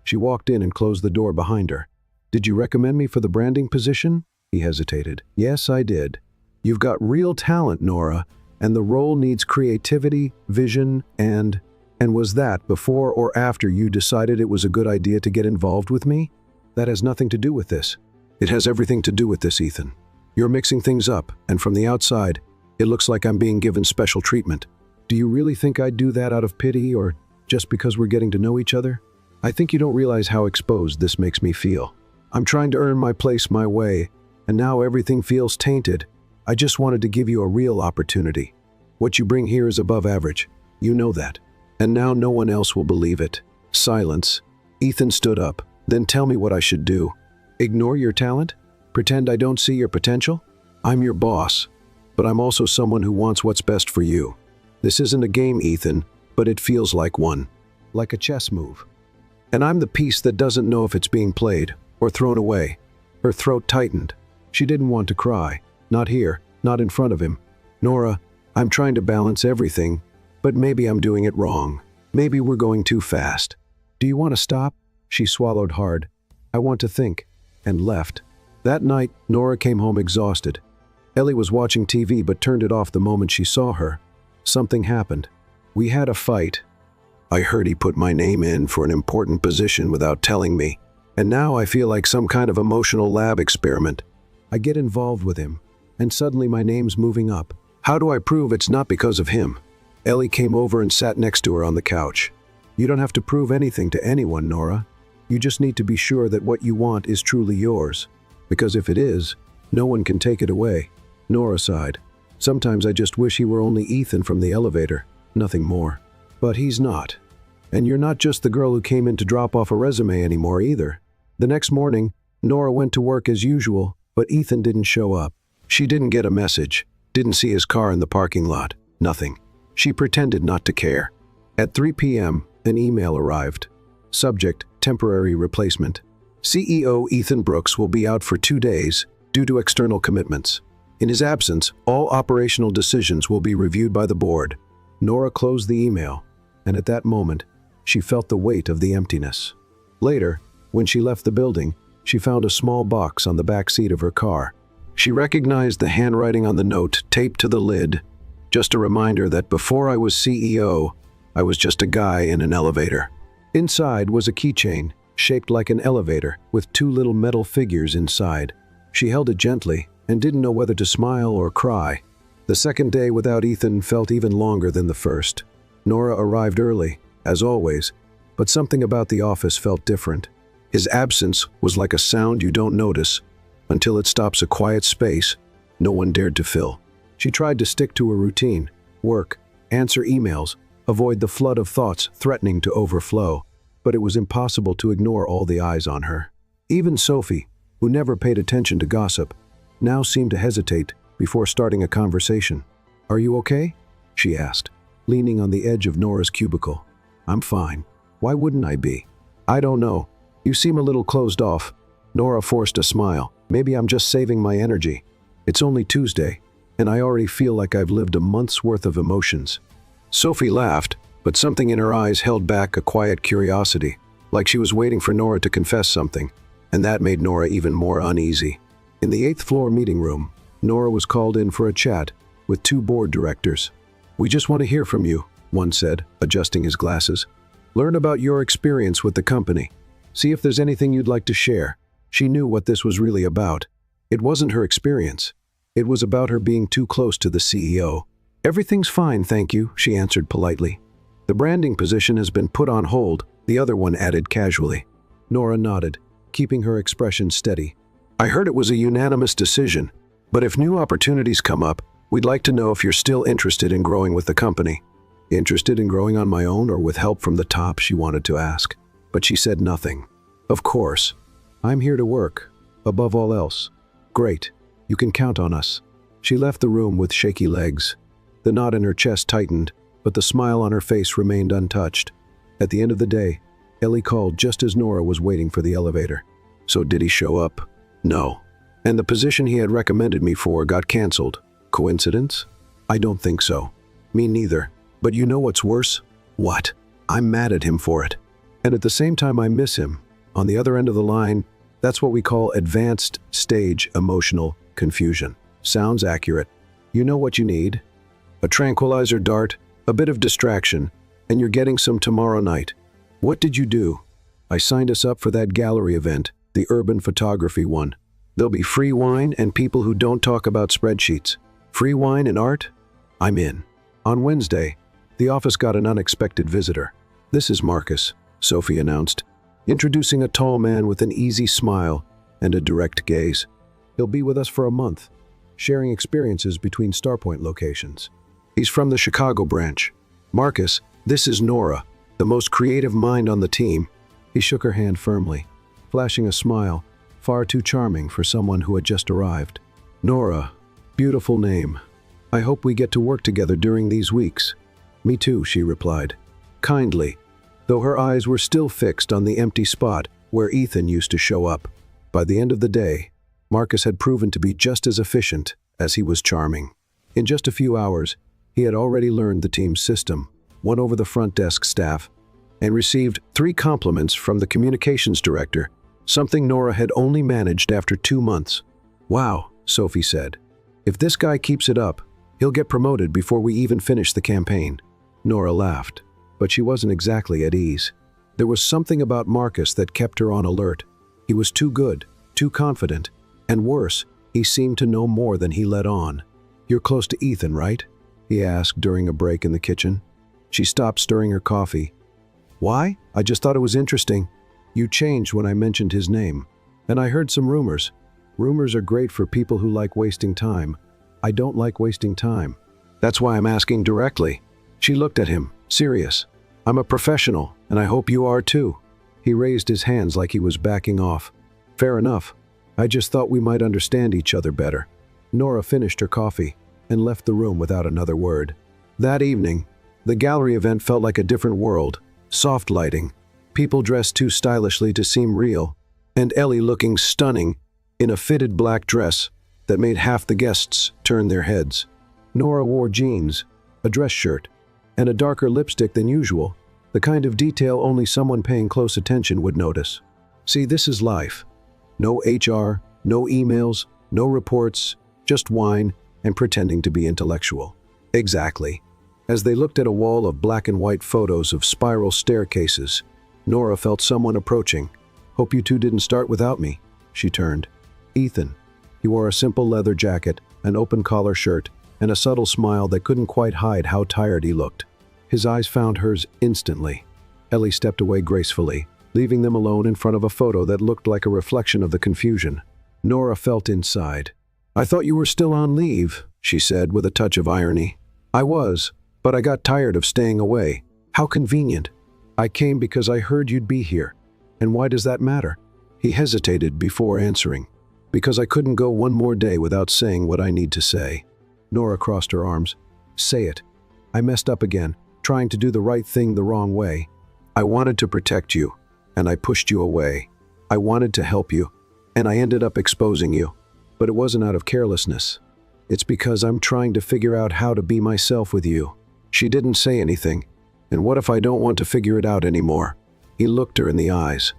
She walked in and closed the door behind her. "Did you recommend me for the branding position?" He hesitated. "Yes, I did. You've got real talent, Nora, and the role needs creativity, vision, and was that before or after you decided it was a good idea to get involved with me?" "That has nothing to do with this." "It has everything to do with this, Ethan. You're mixing things up, and from the outside, it looks like I'm being given special treatment. Do you really think I'd do that out of pity or just because we're getting to know each other? I think you don't realize how exposed this makes me feel. I'm trying to earn my place my way, and now everything feels tainted. I just wanted to give you a real opportunity. What you bring here is above average. You know that. And now no one else will believe it." Silence. Ethan stood up. "Then tell me what I should do. Ignore your talent? Pretend I don't see your potential? I'm your boss, but I'm also someone who wants what's best for you. This isn't a game, Ethan, but it feels like one. Like a chess move. And I'm the piece that doesn't know if it's being played or thrown away." Her throat tightened. She didn't want to cry. Not here, not in front of him. "Nora, I'm trying to balance everything, but maybe I'm doing it wrong. Maybe we're going too fast. Do you want to stop?" She swallowed hard. "I want to think," and left. That night, Nora came home exhausted. Ellie was watching TV but turned it off the moment she saw her. Something happened. "We had a fight. I heard he put my name in for an important position without telling me, and now I feel like some kind of emotional lab experiment. I get involved with him, and suddenly my name's moving up. How do I prove it's not because of him?" Ellie came over and sat next to her on the couch. "You don't have to prove anything to anyone, Nora. You just need to be sure that what you want is truly yours. Because if it is, no one can take it away." Nora sighed. "Sometimes I just wish he were only Ethan from the elevator, nothing more. But he's not. And you're not just the girl who came in to drop off a resume anymore either." The next morning, Nora went to work as usual, but Ethan didn't show up. She didn't get a message, didn't see his car in the parking lot, nothing. She pretended not to care. At 3 p.m., an email arrived. Subject, temporary replacement. CEO Ethan Brooks will be out for 2 days due to external commitments. In his absence, all operational decisions will be reviewed by the board. Nora closed the email, and at that moment, she felt the weight of the emptiness. Later, when she left the building, she found a small box on the back seat of her car. She recognized the handwriting on the note taped to the lid. Just a reminder that before I was CEO, I was just a guy in an elevator. Inside was a keychain, shaped like an elevator, with 2 little metal figures inside. She held it gently and didn't know whether to smile or cry. The second day without Ethan felt even longer than the first. Nora arrived early, as always, but something about the office felt different. His absence was like a sound you don't notice until it stops a quiet space no one dared to fill. She tried to stick to a routine, work, answer emails, avoid the flood of thoughts threatening to overflow, but it was impossible to ignore all the eyes on her. Even Sophie, who never paid attention to gossip, now seemed to hesitate before starting a conversation. "Are you okay?" she asked, leaning on the edge of Nora's cubicle. "I'm fine. Why wouldn't I be?" "I don't know. You seem a little closed off." Nora forced a smile. "Maybe I'm just saving my energy. It's only Tuesday, and I already feel like I've lived a month's worth of emotions." Sophie laughed, but something in her eyes held back a quiet curiosity, like she was waiting for Nora to confess something, and that made Nora even more uneasy. In the 8th floor meeting room, Nora was called in for a chat with 2 board directors. "We just want to hear from you," one said, adjusting his glasses. "Learn about your experience with the company. See if there's anything you'd like to share." She knew what this was really about. It wasn't her experience. It was about her being too close to the CEO. "Everything's fine, thank you," she answered politely. "The branding position has been put on hold," the other one added casually. Nora nodded, keeping her expression steady. "I heard it was a unanimous decision, but if new opportunities come up, we'd like to know if you're still interested in growing with the company." Interested in growing on my own or with help from the top, she wanted to ask, but she said nothing. "Of course. I'm here to work, above all else." "Great. You can count on us." She left the room with shaky legs. The knot in her chest tightened, but the smile on her face remained untouched. At the end of the day, Ellie called just as Nora was waiting for the elevator. So did he show up? No. And the position he had recommended me for got canceled. Coincidence? I don't think so. Me neither. But you know what's worse? What? I'm mad at him for it. And at the same time I miss him. On the other end of the line, that's what we call advanced stage emotional confusion. Sounds accurate. You know what you need? A tranquilizer dart, a bit of distraction, and you're getting some tomorrow night. What did you do? I signed us up for that gallery event, the urban photography one. There'll be free wine and people who don't talk about spreadsheets. Free wine and art? I'm in. On Wednesday, the office got an unexpected visitor. "This is Marcus," Sophie announced, introducing a tall man with an easy smile and a direct gaze. "He'll be with us for a month, sharing experiences between Starpoint locations. He's from the Chicago branch. Marcus, this is Nora, the most creative mind on the team." He shook her hand firmly, flashing a smile, far too charming for someone who had just arrived. "Nora, beautiful name. I hope we get to work together during these weeks." "Me too," she replied, kindly, though her eyes were still fixed on the empty spot where Ethan used to show up. By the end of the day, Marcus had proven to be just as efficient as he was charming. In just a few hours, he had already learned the team's system, won over the front desk staff, and received 3 compliments from the communications director, something Nora had only managed after 2 months. "Wow," Sophie said. "If this guy keeps it up, he'll get promoted before we even finish the campaign." Nora laughed, but she wasn't exactly at ease. There was something about Marcus that kept her on alert. He was too good, too confident, and worse, he seemed to know more than he let on. "You're close to Ethan, right?" he asked during a break in the kitchen. She stopped stirring her coffee. "Why? I just thought it was interesting. You changed when I mentioned his name. And I heard some rumors. Rumors are great for people who like wasting time. I don't like wasting time. That's why I'm asking directly." She looked at him, serious. "I'm a professional, and I hope you are too." He raised his hands like he was backing off. "Fair enough. I just thought we might understand each other better." Nora finished her coffee and left the room without another word. That evening, the gallery event felt like a different world. Soft lighting, people dressed too stylishly to seem real, and Ellie looking stunning in a fitted black dress that made half the guests turn their heads. Nora wore jeans, a dress shirt, and a darker lipstick than usual, the kind of detail only someone paying close attention would notice. See, this is life. No HR, no emails, no reports, just wine and pretending to be intellectual. Exactly. As they looked at a wall of black and white photos of spiral staircases, Nora felt someone approaching. "Hope you two didn't start without me." She turned. Ethan. He wore a simple leather jacket, an open collar shirt, and a subtle smile that couldn't quite hide how tired he looked. His eyes found hers instantly. Ellie stepped away gracefully, leaving them alone in front of a photo that looked like a reflection of the confusion. Nora felt inside. "I thought you were still on leave," she said with a touch of irony. "I was, but I got tired of staying away. How convenient. I came because I heard you'd be here. And why does that matter?" He hesitated before answering. "Because I couldn't go one more day without saying what I need to say." Nora crossed her arms. "Say it. I messed up again, trying to do the right thing the wrong way. I wanted to protect you, and I pushed you away. I wanted to help you, and I ended up exposing you. But it wasn't out of carelessness. It's because I'm trying to figure out how to be myself with you." She didn't say anything. "And what if I don't want to figure it out anymore?" He looked her in the eyes.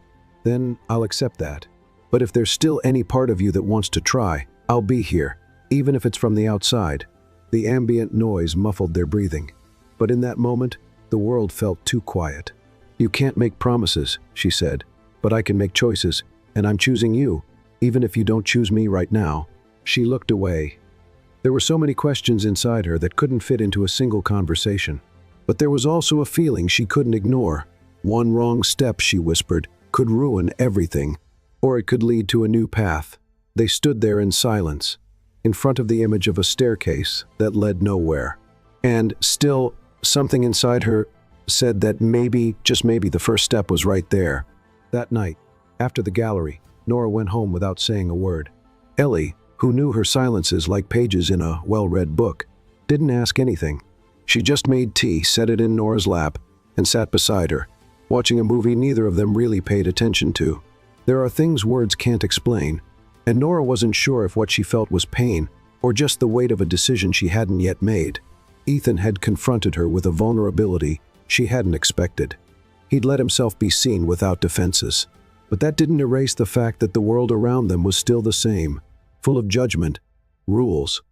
"Then I'll accept that. But if there's still any part of you that wants to try, I'll be here, even if it's from the outside." The ambient noise muffled their breathing. But in that moment, the world felt too quiet. "You can't make promises," she said, "but I can make choices, and I'm choosing you, even if you don't choose me right now." She looked away. There were so many questions inside her that couldn't fit into a single conversation. But there was also a feeling she couldn't ignore. One wrong step, she whispered, could ruin everything, or it could lead to a new path. They stood there in silence, in front of the image of a staircase that led nowhere. And still, something inside her said that maybe, just maybe, the first step was right there. That night, after the gallery, Nora went home without saying a word. Ellie, who knew her silences like pages in a well-read book, didn't ask anything. She just made tea, set it in Nora's lap, and sat beside her, watching a movie neither of them really paid attention to. There are things words can't explain, and Nora wasn't sure if what she felt was pain or just the weight of a decision she hadn't yet made. Ethan had confronted her with a vulnerability she hadn't expected. He'd let himself be seen without defenses. But that didn't erase the fact that the world around them was still the same, full of judgment, rules,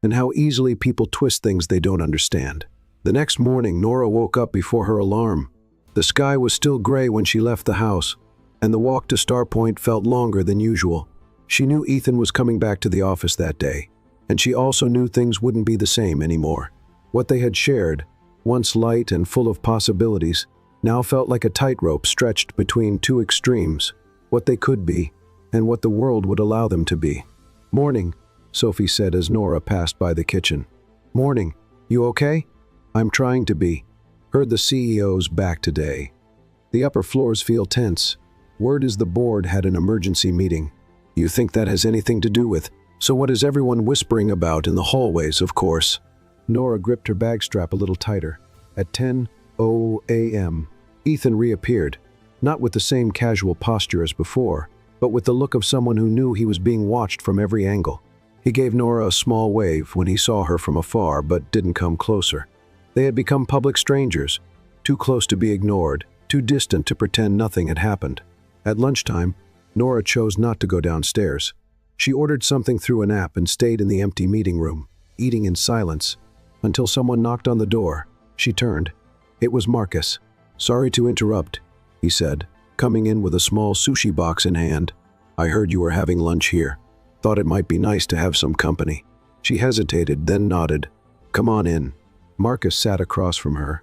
and how easily people twist things they don't understand. The next morning, Nora woke up before her alarm. The sky was still gray when she left the house, and the walk to Starpoint felt longer than usual. She knew Ethan was coming back to the office that day, and she also knew things wouldn't be the same anymore. What they had shared, once light and full of possibilities, now felt like a tightrope stretched between two extremes, what they could be, and what the world would allow them to be. "Morning," Sophie said as Nora passed by the kitchen. "Morning. You okay?" "I'm trying to be." "Heard the CEO's back today. The upper floors feel tense. Word is the board had an emergency meeting." "You think that has anything to do with?" "So what is everyone whispering about in the hallways, of course?" Nora gripped her bag strap a little tighter. At 10:00 a.m., Ethan reappeared, not with the same casual posture as before, but with the look of someone who knew he was being watched from every angle. He gave Nora a small wave when he saw her from afar, but didn't come closer. They had become public strangers, too close to be ignored, too distant to pretend nothing had happened. At lunchtime, Nora chose not to go downstairs. She ordered something through an app and stayed in the empty meeting room, eating in silence, until someone knocked on the door. She turned. It was Marcus. "Sorry to interrupt," he said, coming in with a small sushi box in hand. "I heard you were having lunch here. Thought it might be nice to have some company." She hesitated, then nodded. "Come on in." Marcus sat across from her.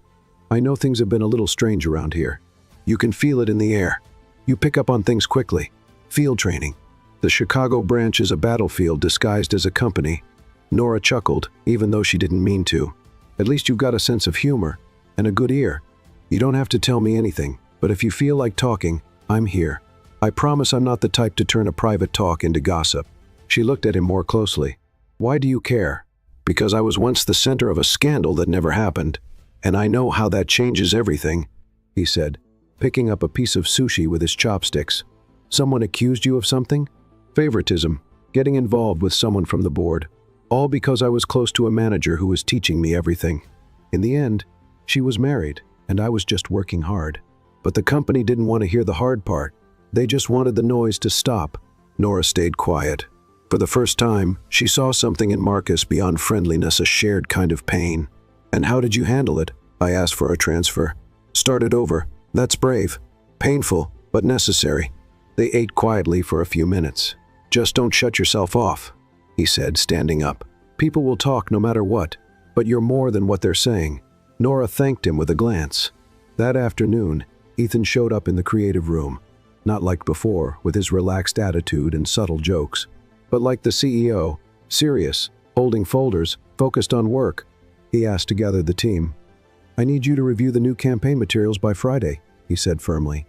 "I know things have been a little strange around here. You can feel it in the air. You pick up on things quickly. Field training. The Chicago branch is a battlefield disguised as a company." Nora chuckled, even though she didn't mean to. "At least you've got a sense of humor and a good ear. You don't have to tell me anything, but if you feel like talking, I'm here. I promise I'm not the type to turn a private talk into gossip." She looked at him more closely. "Why do you care?" "Because I was once the center of a scandal that never happened, and I know how that changes everything," he said, picking up a piece of sushi with his chopsticks. "Someone accused you of something?" "Favoritism, getting involved with someone from the board. All because I was close to a manager who was teaching me everything. In the end, she was married, and I was just working hard. But the company didn't want to hear the hard part. They just wanted the noise to stop." Nora stayed quiet. For the first time, she saw something in Marcus beyond friendliness, a shared kind of pain. "And how did you handle it?" "I asked for a transfer. Started over. That's brave. Painful, but necessary." They ate quietly for a few minutes. "Just don't shut yourself off," he said, standing up. People will talk no matter what, but you're more than what they're saying." Nora thanked him with a glance. That afternoon, Ethan showed up in the creative room, not like before, with his relaxed attitude and subtle jokes, but like the CEO, serious, holding folders, focused on work. He asked to gather the team. "I need you to review the new campaign materials by Friday," he said firmly.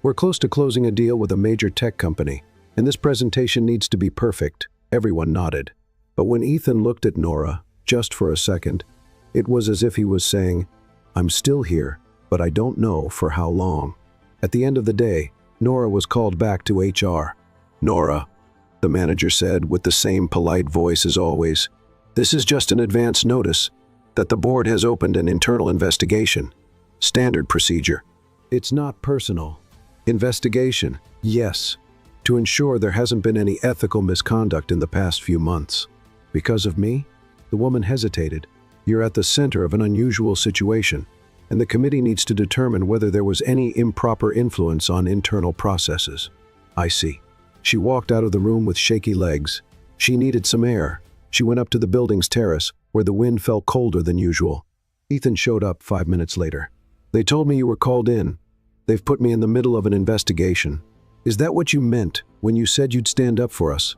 "We're close to closing a deal with a major tech company, and this presentation needs to be perfect." Everyone nodded. But when Ethan looked at Nora, just for a second, it was as if he was saying, "I'm still here, but I don't know for how long." At the end of the day, Nora was called back to HR. "Nora," the manager said with the same polite voice as always, "this is just an advance notice that the board has opened an internal investigation. Standard procedure. It's not personal. Investigation, yes, to ensure there hasn't been any ethical misconduct in the past few months. Because of me?" The woman hesitated. "You're at the center of an unusual situation, and the committee needs to determine whether there was any improper influence on internal processes." "I see." She walked out of the room with shaky legs. She needed some air. She went up to the building's terrace, where the wind felt colder than usual. Ethan showed up 5 minutes later. "They told me you were called in. They've put me in the middle of an investigation. Is that what you meant when you said you'd stand up for us?"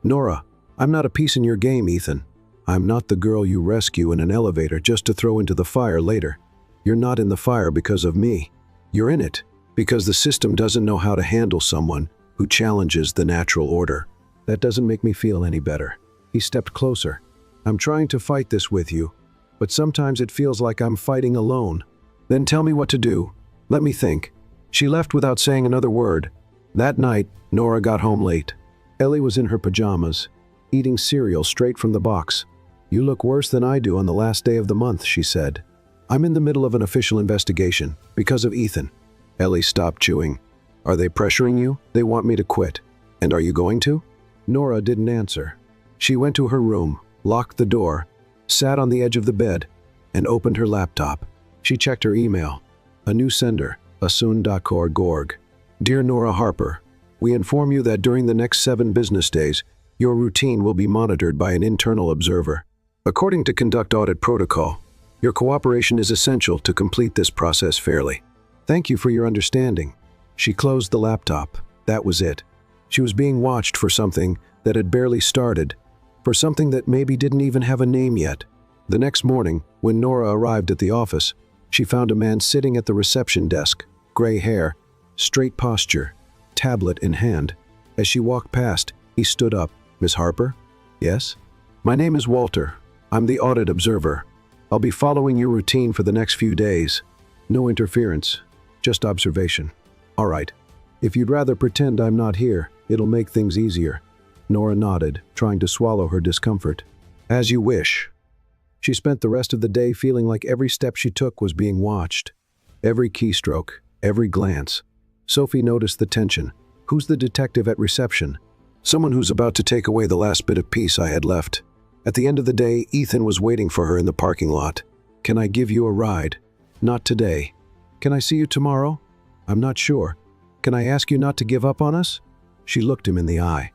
"Nora, I'm not a piece in your game, Ethan. I'm not the girl you rescue in an elevator just to throw into the fire later. You're not in the fire because of me. You're in it because the system doesn't know how to handle someone who challenges the natural order." "That doesn't make me feel any better." He stepped closer. "I'm trying to fight this with you, but sometimes it feels like I'm fighting alone." "Then tell me what to do. Let me think." She left without saying another word. That night, Nora got home late. Ellie was in her pajamas, eating cereal straight from the box. "You look worse than I do on the last day of the month," she said. "I'm in the middle of an official investigation, because of Ethan." Ellie stopped chewing. "Are they pressuring you? They want me to quit. And are you going to?" Nora didn't answer. She went to her room, locked the door, sat on the edge of the bed, and opened her laptop. She checked her email. A new sender, Asun.Gorg. "Dear Nora Harper, we inform you that during the next 7 business days, your routine will be monitored by an internal observer. According to Conduct Audit Protocol, your cooperation is essential to complete this process fairly. Thank you for your understanding." She closed the laptop. That was it. She was being watched for something that had barely started, for something that maybe didn't even have a name yet. The next morning, when Nora arrived at the office, she found a man sitting at the reception desk, gray hair, straight posture, tablet in hand. As she walked past, he stood up. "Miss Harper?" "Yes?" "My name is Walter. I'm the audit observer. I'll be following your routine for the next few days. No interference, just observation." "All right. If you'd rather pretend I'm not here, it'll make things easier." Nora nodded, trying to swallow her discomfort. "As you wish." She spent the rest of the day feeling like every step she took was being watched. Every keystroke, every glance. Sophie noticed the tension. "Who's the detective at reception?" "Someone who's about to take away the last bit of peace I had left." At the end of the day, Ethan was waiting for her in the parking lot. "Can I give you a ride?" "Not today." "Can I see you tomorrow?" "I'm not sure." "Can I ask you not to give up on us?" She looked him in the eye.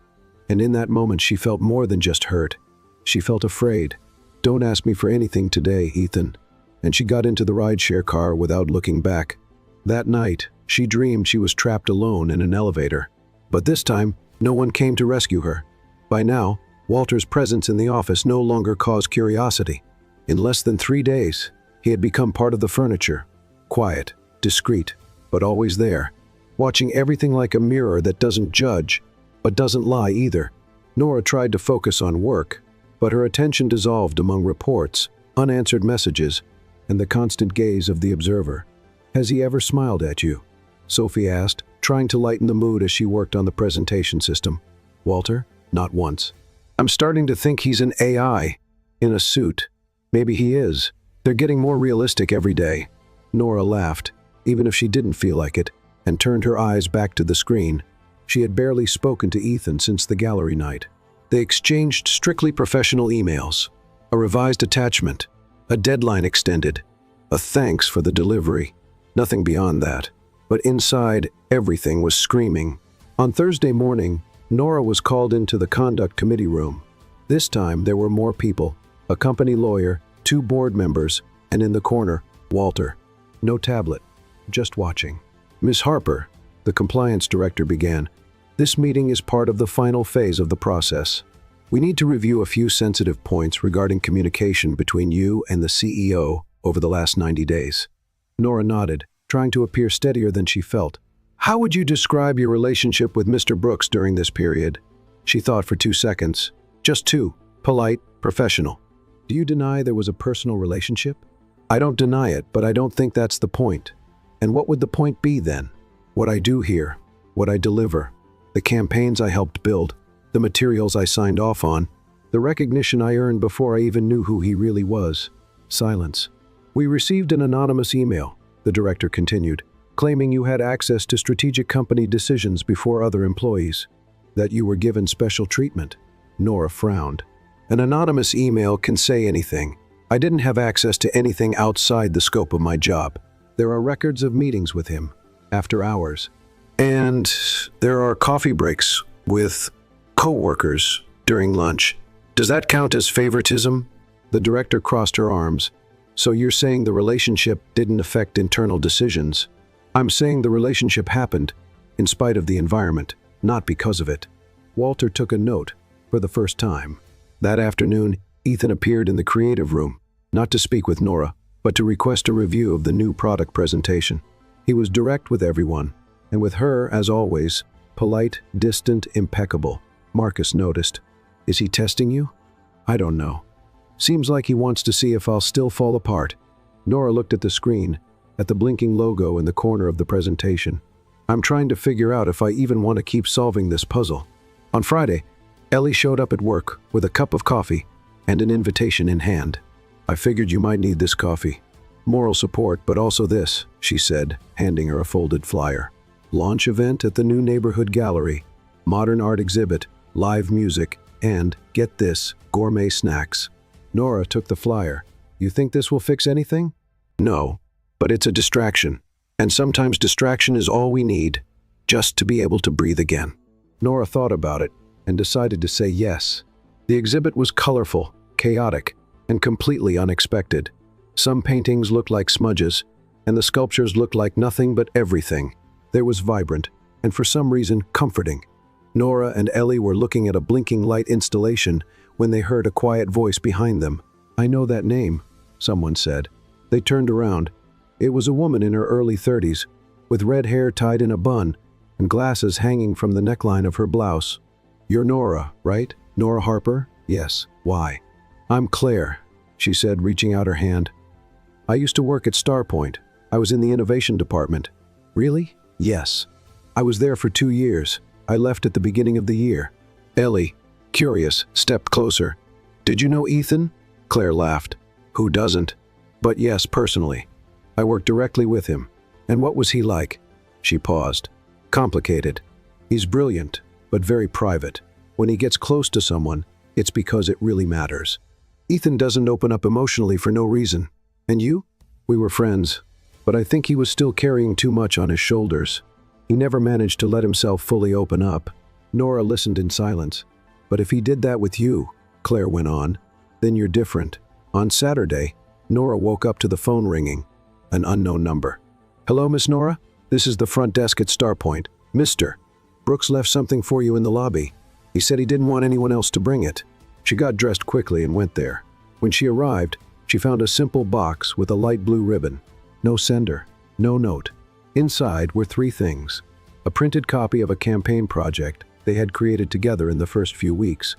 And in that moment, she felt more than just hurt. She felt afraid. "Don't ask me for anything today, Ethan." And she got into the rideshare car without looking back. That night, she dreamed she was trapped alone in an elevator. But this time, no one came to rescue her. By now, Walter's presence in the office no longer caused curiosity. In less than 3 days, he had become part of the furniture. Quiet, discreet, but always there. Watching everything like a mirror that doesn't judge, but doesn't lie either. Nora tried to focus on work, but her attention dissolved among reports, unanswered messages, and the constant gaze of the observer. "Has he ever smiled at you?" Sophie asked, trying to lighten the mood as she worked on the presentation system. "Walter? Not once." "I'm starting to think he's an AI, in a suit." "Maybe he is. They're getting more realistic every day." Nora laughed, even if she didn't feel like it, and turned her eyes back to the screen. She had barely spoken to Ethan since the gallery night. They exchanged strictly professional emails, a revised attachment, a deadline extended, a thanks for the delivery. Nothing beyond that. But inside, everything was screaming. On Thursday morning, Nora was called into the conduct committee room. This time there were more people, a company lawyer, 2 board members, and in the corner, Walter. No tablet, just watching. "Miss Harper," the compliance director began, "this meeting is part of the final phase of the process. We need to review a few sensitive points regarding communication between you and the CEO over the last 90 days. Nora nodded, trying to appear steadier than she felt. "How would you describe your relationship with Mr. Brooks during this period?" She thought for 2 seconds. Just 2. Polite, professional. "Do you deny there was a personal relationship?" "I don't deny it, but I don't think that's the point." "And what would the point be then?" "What I do here, what I deliver, the campaigns I helped build, the materials I signed off on, the recognition I earned before I even knew who he really was." Silence. "We received an anonymous email," the director continued, "claiming you had access to strategic company decisions before other employees, that you were given special treatment." Nora frowned. "An anonymous email can say anything. I didn't have access to anything outside the scope of my job. There are records of meetings with him, after hours. And there are coffee breaks with co-workers during lunch. Does that count as favoritism?" The director crossed her arms. "So you're saying the relationship didn't affect internal decisions?" "I'm saying the relationship happened, in spite of the environment, not because of it." Walter took a note, for the first time. That afternoon, Ethan appeared in the creative room, not to speak with Nora, but to request a review of the new product presentation. He was direct with everyone, and with her, as always, polite, distant, impeccable. Marcus noticed. "Is he testing you?" "I don't know. Seems like he wants to see if I'll still fall apart." Nora looked at the screen, at the blinking logo in the corner of the presentation. "I'm trying to figure out if I even want to keep solving this puzzle." On Friday, Ellie showed up at work with a cup of coffee and an invitation in hand. "I figured you might need this coffee. Moral support, but also this," she said, handing her a folded flyer. "Launch event at the new neighborhood gallery, modern art exhibit, live music, and, get this, gourmet snacks." Nora took the flyer. "You think this will fix anything?" "No, but it's a distraction. And sometimes distraction is all we need, just to be able to breathe again." Nora thought about it and decided to say yes. The exhibit was colorful, chaotic, and completely unexpected. Some paintings looked like smudges, and the sculptures looked like nothing but everything. There was vibrant, and for some reason, comforting. Nora and Ellie were looking at a blinking light installation when they heard a quiet voice behind them. "I know that name," someone said. They turned around. It was a woman in her early 30s, with red hair tied in a bun and glasses hanging from the neckline of her blouse. "You're Nora, right? Nora Harper?" "Yes. Why?" "I'm Claire," she said, reaching out her hand. "I used to work at Starpoint. I was in the innovation department." "Really?" "Yes. I was there for 2 years. I left at the beginning of the year." Ellie, curious, stepped closer. "Did you know Ethan?" Claire laughed. "Who doesn't? But yes, personally. I worked directly with him." "And what was he like?" She paused. "Complicated. He's brilliant, but very private. When he gets close to someone, it's because it really matters. Ethan doesn't open up emotionally for no reason. And you?" "We were friends, but I think he was still carrying too much on his shoulders. He never managed to let himself fully open up." Nora listened in silence. "But if he did that with you," Claire went on, "then you're different." On Saturday, Nora woke up to the phone ringing. An unknown number. "Hello, Miss Nora? This is the front desk at Starpoint. Mr. Brooks left something for you in the lobby. He said he didn't want anyone else to bring it." She got dressed quickly and went there. When she arrived, she found a simple box with a light blue ribbon. No sender, no note. Inside were 3 things. A printed copy of a campaign project they had created together in the first few weeks.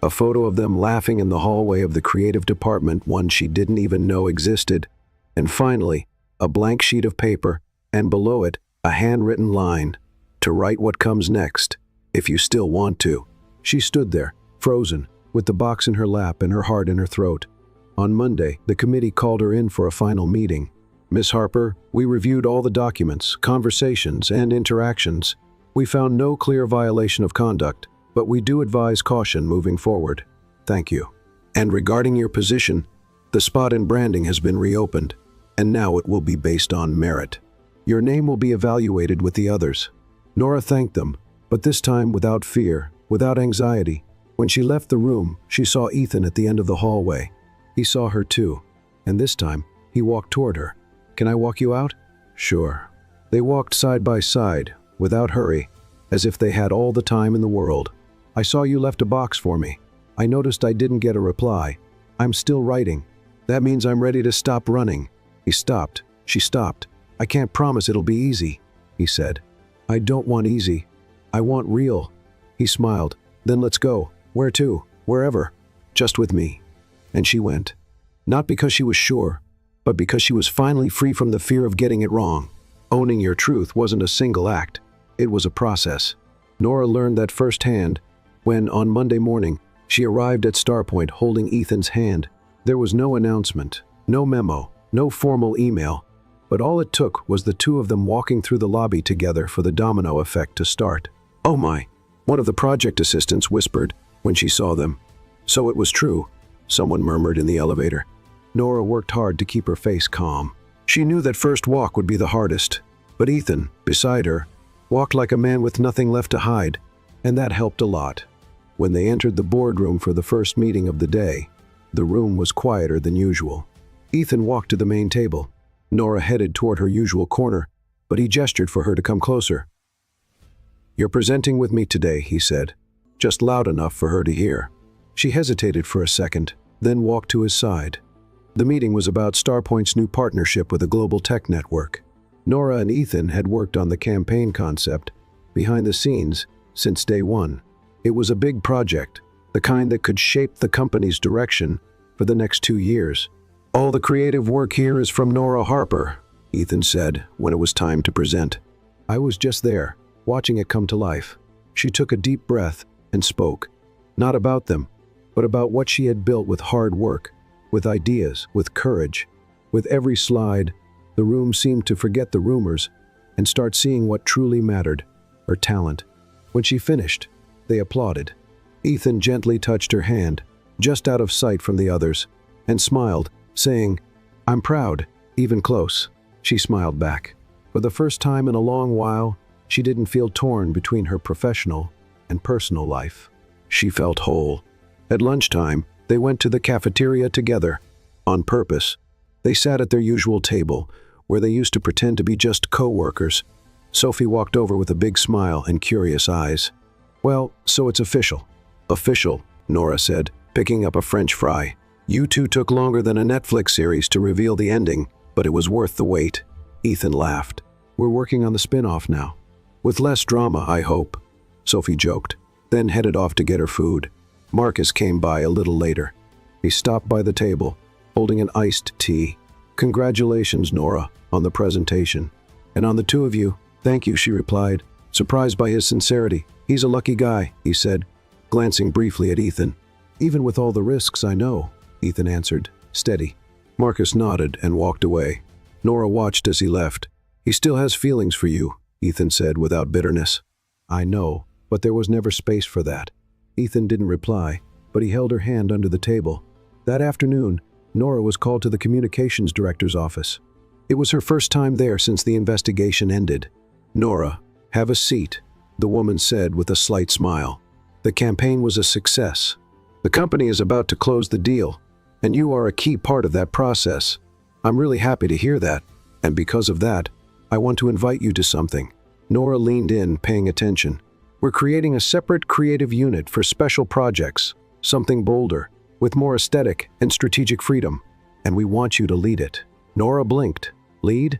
A photo of them laughing in the hallway of the creative department, one she didn't even know existed. And finally, a blank sheet of paper, and below it, a handwritten line. "To write what comes next, if you still want to." She stood there, frozen, with the box in her lap and her heart in her throat. On Monday, the committee called her in for a final meeting. "Miss Harper, we reviewed all the documents, conversations, and interactions. We found no clear violation of conduct, but we do advise caution moving forward. Thank you. And regarding your position, the spot in branding has been reopened, and now it will be based on merit. Your name will be evaluated with the others." Nora thanked them, but this time without fear, without anxiety. When she left the room, she saw Ethan at the end of the hallway. He saw her too, and this time, he walked toward her. "Can I walk you out?" "Sure." They walked side by side, without hurry, as if they had all the time in the world. "I saw you left a box for me. I noticed I didn't get a reply. I'm still writing. That means I'm ready to stop running." He stopped. She stopped. "I can't promise it'll be easy," he said. "I don't want easy. I want real." He smiled. "Then let's go. Where to? Wherever. Just with me." And she went. Not because she was sure, but because she was finally free from the fear of getting it wrong. Owning your truth wasn't a single act. It was a process. Nora learned that firsthand when, on Monday morning, she arrived at Starpoint holding Ethan's hand. There was no announcement, no memo, no formal email, but all it took was the two of them walking through the lobby together for the domino effect to start. "Oh my," one of the project assistants whispered when she saw them. "So it was true," someone murmured in the elevator. Nora worked hard to keep her face calm. She knew that first walk would be the hardest, but Ethan, beside her, walked like a man with nothing left to hide, and that helped a lot. When they entered the boardroom for the first meeting of the day, the room was quieter than usual. Ethan walked to the main table. Nora headed toward her usual corner, but he gestured for her to come closer. "You're presenting with me today," he said, just loud enough for her to hear. She hesitated for a second, then walked to his side. The meeting was about Starpoint's new partnership with a global tech network. Nora and Ethan had worked on the campaign concept, behind the scenes, since day one. It was a big project, the kind that could shape the company's direction for the next 2 years. "All the creative work here is from Nora Harper," Ethan said when it was time to present. "I was just there, watching it come to life." She took a deep breath and spoke, not about them, but about what she had built with hard work, with ideas, with courage. With every slide, the room seemed to forget the rumors and start seeing what truly mattered, her talent. When she finished, they applauded. Ethan gently touched her hand, just out of sight from the others, and smiled, saying, "I'm proud, even close." She smiled back. For the first time in a long while, she didn't feel torn between her professional and personal life. She felt whole. At lunchtime, they went to the cafeteria together, on purpose. They sat at their usual table, where they used to pretend to be just co-workers. Sophie walked over with a big smile and curious eyes. "Well, so it's official." "Official," Nora said, picking up a French fry. "You two took longer than a Netflix series to reveal the ending, but it was worth the wait." Ethan laughed. "We're working on the spin-off now. With less drama, I hope," Sophie joked, then headed off to get her food. Marcus came by a little later. He stopped by the table, holding an iced tea. "Congratulations, Nora, on the presentation." "And on the two of you." "Thank you," she replied, surprised by his sincerity. "He's a lucky guy," he said, glancing briefly at Ethan. "Even with all the risks, I know," Ethan answered, steady. Marcus nodded and walked away. Nora watched as he left. "He still has feelings for you," Ethan said without bitterness. "I know, but there was never space for that." Ethan didn't reply, but he held her hand under the table. That afternoon, Nora was called to the communications director's office. It was her first time there since the investigation ended. "Nora, have a seat," the woman said with a slight smile. "The campaign was a success. The company is about to close the deal, and you are a key part of that process. I'm really happy to hear that, and because of that, I want to invite you to something." Nora leaned in, paying attention. "We're creating a separate creative unit for special projects, something bolder, with more aesthetic and strategic freedom, and we want you to lead it." Nora blinked. "Lead?"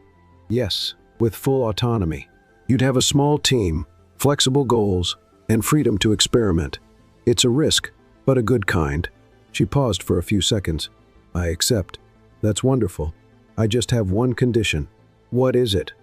"Yes, with full autonomy. You'd have a small team, flexible goals, and freedom to experiment. It's a risk, but a good kind." She paused for a few seconds. "I accept. That's wonderful. I just have one condition." "What is it?"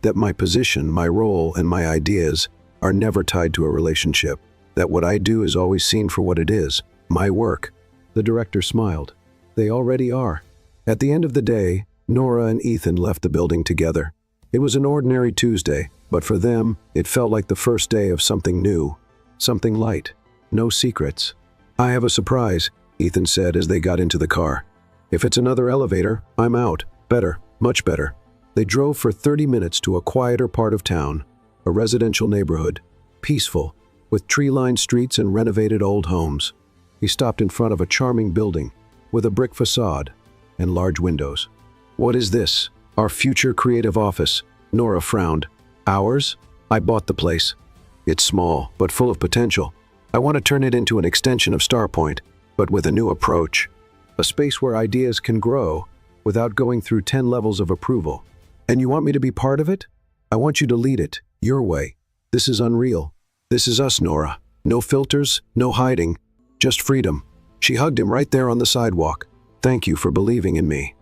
"That my position, my role, and my ideas are never tied to a relationship. That what I do is always seen for what it is, my work." The director smiled. "They already are." At the end of the day, Nora and Ethan left the building together. It was an ordinary Tuesday, but for them, it felt like the first day of something new, something light, no secrets. "I have a surprise," Ethan said as they got into the car. "If it's another elevator, I'm out. Better, much better." They drove for 30 minutes to a quieter part of town, a residential neighborhood, peaceful, with tree-lined streets and renovated old homes. He stopped in front of a charming building with a brick facade and large windows. "What is this?" "Our future creative office." Nora frowned. "Ours? I bought the place. It's small, but full of potential. I want to turn it into an extension of Starpoint, but with a new approach. A space where ideas can grow without going through 10 levels of approval. And you want me to be part of it? I want you to lead it, your way. This is unreal. This is us, Nora. No filters, no hiding, just freedom." She hugged him right there on the sidewalk. "Thank you for believing in me.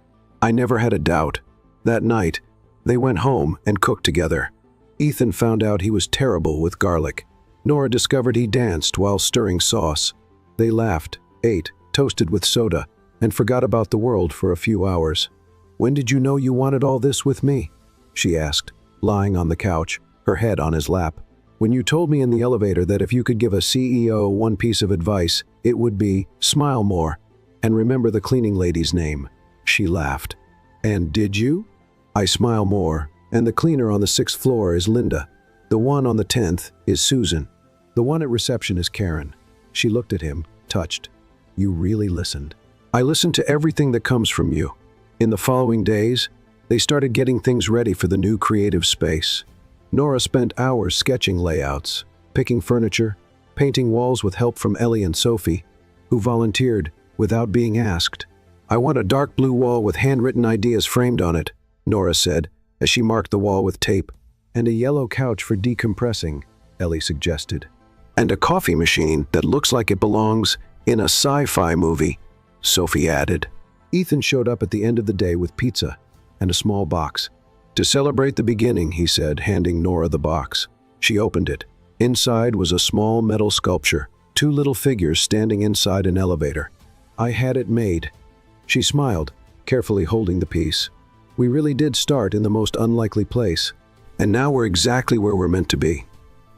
I never had a doubt." That night, they went home and cooked together. Ethan found out he was terrible with garlic. Nora discovered he danced while stirring sauce. They laughed, ate, toasted with soda, and forgot about the world for a few hours. "When did you know you wanted all this with me?" she asked, lying on the couch, her head on his lap. "When you told me in the elevator that if you could give a CEO one piece of advice, it would be, smile more, and remember the cleaning lady's name." She laughed. "And did you?" "I smile more, and the cleaner on the 6th floor is Linda. The one on the 10th is Susan. The one at reception is Karen." She looked at him, touched. "You really listened." "I listened to everything that comes from you." In the following days, they started getting things ready for the new creative space. Nora spent hours sketching layouts, picking furniture, painting walls with help from Ellie and Sophie, who volunteered without being asked. "I want a dark blue wall with handwritten ideas framed on it," Nora said, as she marked the wall with tape. "And a yellow couch for decompressing," Ellie suggested. "And a coffee machine that looks like it belongs in a sci-fi movie," Sophie added. Ethan showed up at the end of the day with pizza and a small box. "To celebrate the beginning," he said, handing Nora the box. She opened it. Inside was a small metal sculpture, 2 little figures standing inside an elevator. "I had it made." She smiled, carefully holding the piece. "We really did start in the most unlikely place. And now we're exactly where we're meant to be."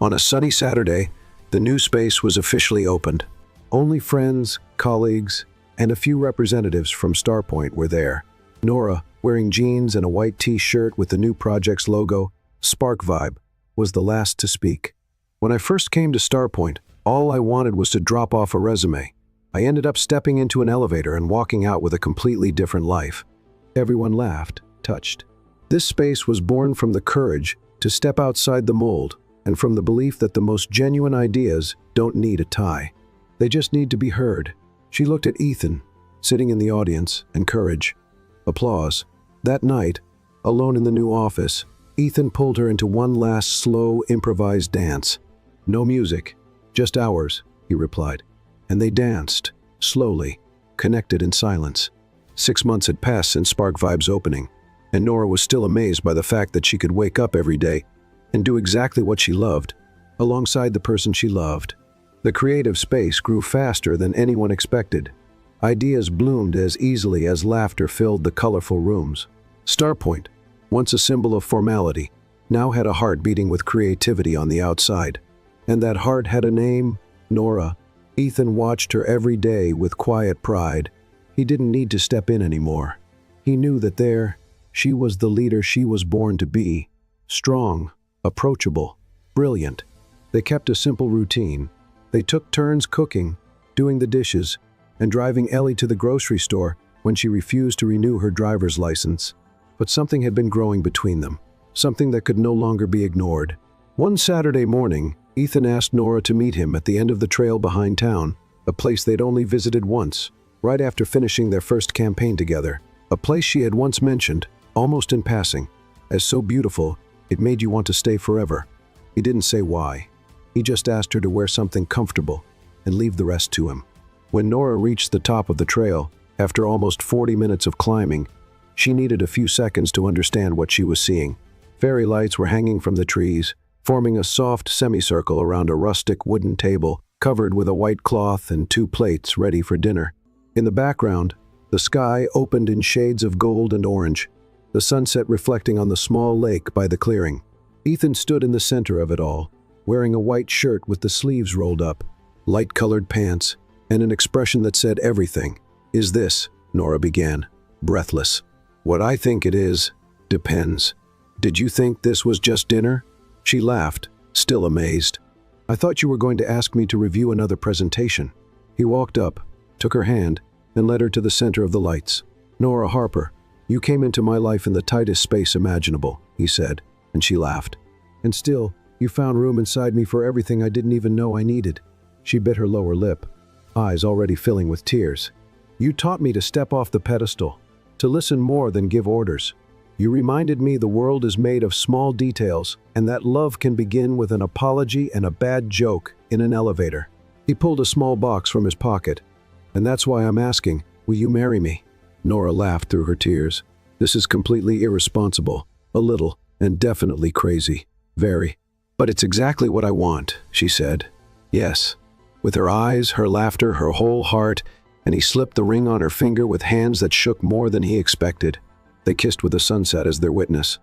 On a sunny Saturday, the new space was officially opened. Only friends, colleagues, and a few representatives from Starpoint were there. Nora, wearing jeans and a white t-shirt with the new project's logo, Spark Vibe, was the last to speak. "When I first came to Starpoint, all I wanted was to drop off a resume. I ended up stepping into an elevator and walking out with a completely different life." Everyone laughed, touched. This space was born from the courage to step outside the mold and from the belief that the most genuine ideas don't need a tie. They just need to be heard. She looked at Ethan, sitting in the audience, and courage. Applause. That night, alone in the new office, Ethan pulled her into one last slow, improvised dance. "No music, just ours," he replied. And they danced, slowly, connected in silence. 6 months had passed since Spark Vibe's opening, and Nora was still amazed by the fact that she could wake up every day and do exactly what she loved, alongside the person she loved. The creative space grew faster than anyone expected. Ideas bloomed as easily as laughter filled the colorful rooms. Starpoint, once a symbol of formality, now had a heart beating with creativity on the outside. And that heart had a name, Nora. Ethan watched her every day with quiet pride. He didn't need to step in anymore. He knew that there, she was the leader she was born to be. Strong, approachable, brilliant. They kept a simple routine. They took turns cooking, doing the dishes, and driving Ellie to the grocery store when she refused to renew her driver's license. But something had been growing between them, something that could no longer be ignored. One Saturday morning, Ethan asked Nora to meet him at the end of the trail behind town, a place they'd only visited once, right after finishing their first campaign together. A place she had once mentioned, almost in passing, as so beautiful it made you want to stay forever. He didn't say why. He just asked her to wear something comfortable and leave the rest to him. When Nora reached the top of the trail, after almost 40 minutes of climbing, she needed a few seconds to understand what she was seeing. Fairy lights were hanging from the trees, forming a soft semicircle around a rustic wooden table covered with a white cloth and 2 plates ready for dinner. In the background, the sky opened in shades of gold and orange, the sunset reflecting on the small lake by the clearing. Ethan stood in the center of it all, wearing a white shirt with the sleeves rolled up, light-colored pants, and an expression that said everything. "Is this," Nora began, breathless. "What I think it is, depends. Did you think this was just dinner?" She laughed, still amazed. I thought you were going to ask me to review another presentation." He walked up, took her hand, and led her to the center of the lights. "Nora Harper, you came into my life in the tightest space imaginable," he said, and she laughed. "And still, you found room inside me for everything I didn't even know I needed." She bit her lower lip, eyes already filling with tears. "You taught me to step off the pedestal, to listen more than give orders. You reminded me the world is made of small details and that love can begin with an apology and a bad joke in an elevator." He pulled a small box from his pocket. "And that's why I'm asking, will you marry me?" Nora laughed through her tears. "This is completely irresponsible, a little, and definitely crazy. Very. But it's exactly what I want," she said. "Yes." With her eyes, her laughter, her whole heart, and he slipped the ring on her finger with hands that shook more than he expected. They kissed with the sunset as their witness.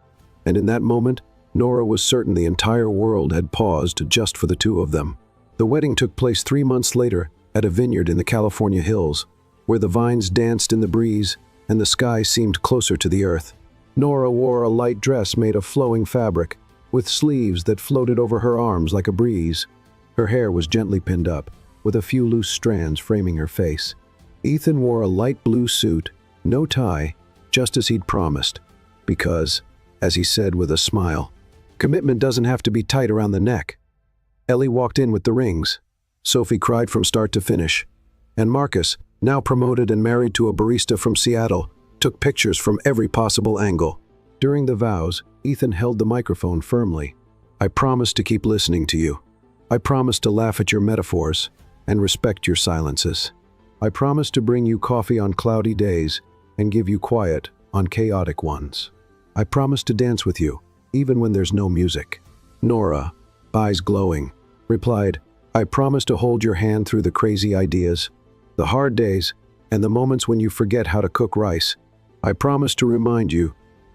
And in that moment, Nora was certain the entire world had paused just for the two of them. The wedding took place 3 months later at a vineyard in the California hills, where the vines danced in the breeze and the sky seemed closer to the earth. Nora wore a light dress made of flowing fabric, with sleeves that floated over her arms like a breeze. Her hair was gently pinned up, with a few loose strands framing her face. Ethan wore a light blue suit, no tie, just as he'd promised, because, as he said with a smile, commitment doesn't have to be tight around the neck. Ellie walked in with the rings. Sophie cried from start to finish. And Marcus, now promoted and married to a barista from Seattle, took pictures from every possible angle. During the vows, Ethan held the microphone firmly. "I promise to keep listening to you. I promise to laugh at your metaphors and respect your silences. I promise to bring you coffee on cloudy days and give you quiet on chaotic ones. I promise to dance with you, even when there's no music." Nora, eyes glowing, replied, "I promise to hold your hand through the crazy ideas, the hard days, and the moments when you forget how to cook rice. I promise to remind you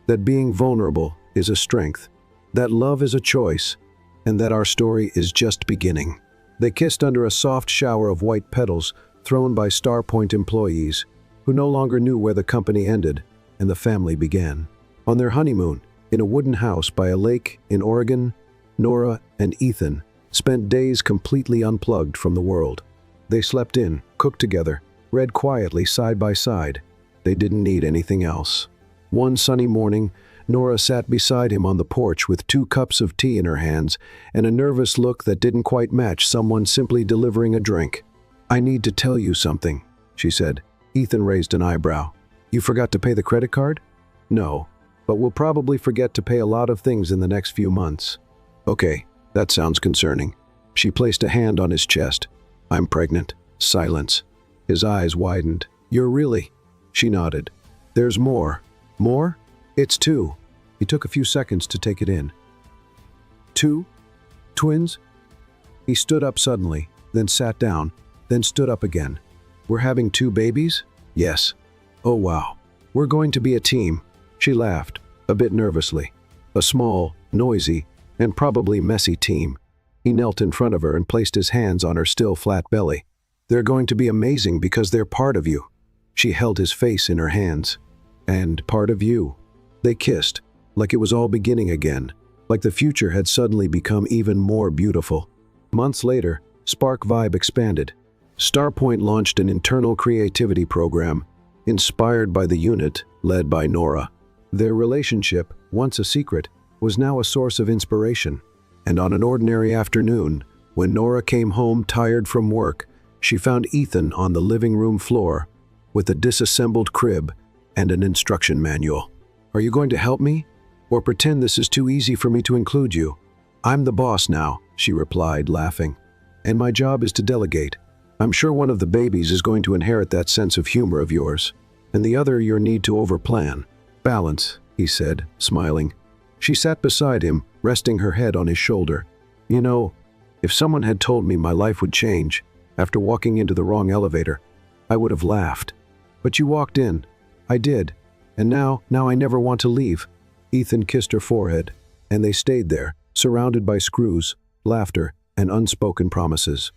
that being vulnerable is a strength, that love is a choice, and that our story is just beginning." They kissed under a soft shower of white petals thrown by Starpoint employees, who no longer knew where the company ended and the family began. On their honeymoon, in a wooden house by a lake in Oregon, Nora and Ethan spent days completely unplugged from the world. They slept in, cooked together, read quietly side by side. They didn't need anything else. One sunny morning, Nora sat beside him on the porch with 2 cups of tea in her hands and a nervous look that didn't quite match someone simply delivering a drink. "I need to tell you something," she said. Ethan raised an eyebrow. "You forgot to pay the credit card?" "No, but we'll probably forget to pay a lot of things in the next few months." "Okay, that sounds concerning." She placed a hand on his chest. "I'm pregnant." Silence. His eyes widened. "You're really?" She nodded. "There's more." "More?" "It's 2. He took a few seconds to take it in. "2? Twins?" He stood up suddenly, then sat down, then stood up again. "We're having 2 babies?" "Yes." "Oh wow. We're going to be a team." She laughed, a bit nervously. "A small, noisy, and probably messy team." He knelt in front of her and placed his hands on her still flat belly. "They're going to be amazing because they're part of you." She held his face in her hands. "And part of you." They kissed, like it was all beginning again, like the future had suddenly become even more beautiful. Months later, Spark Vibe expanded. Starpoint launched an internal creativity program, inspired by the unit led by Nora. Their relationship, once a secret, was now a source of inspiration. And on an ordinary afternoon, when Nora came home tired from work, she found Ethan on the living room floor with a disassembled crib and an instruction manual. "Are you going to help me? Or pretend this is too easy for me to include you?" "I'm the boss now," she replied, laughing. "And my job is to delegate. I'm sure one of the babies is going to inherit that sense of humor of yours, and the other your need to overplan." "Balance," he said, smiling. She sat beside him, resting her head on his shoulder. "You know, if someone had told me my life would change after walking into the wrong elevator, I would have laughed. But you walked in. I did. And now I never want to leave." Ethan kissed her forehead, and they stayed there, surrounded by screws, laughter, and unspoken promises.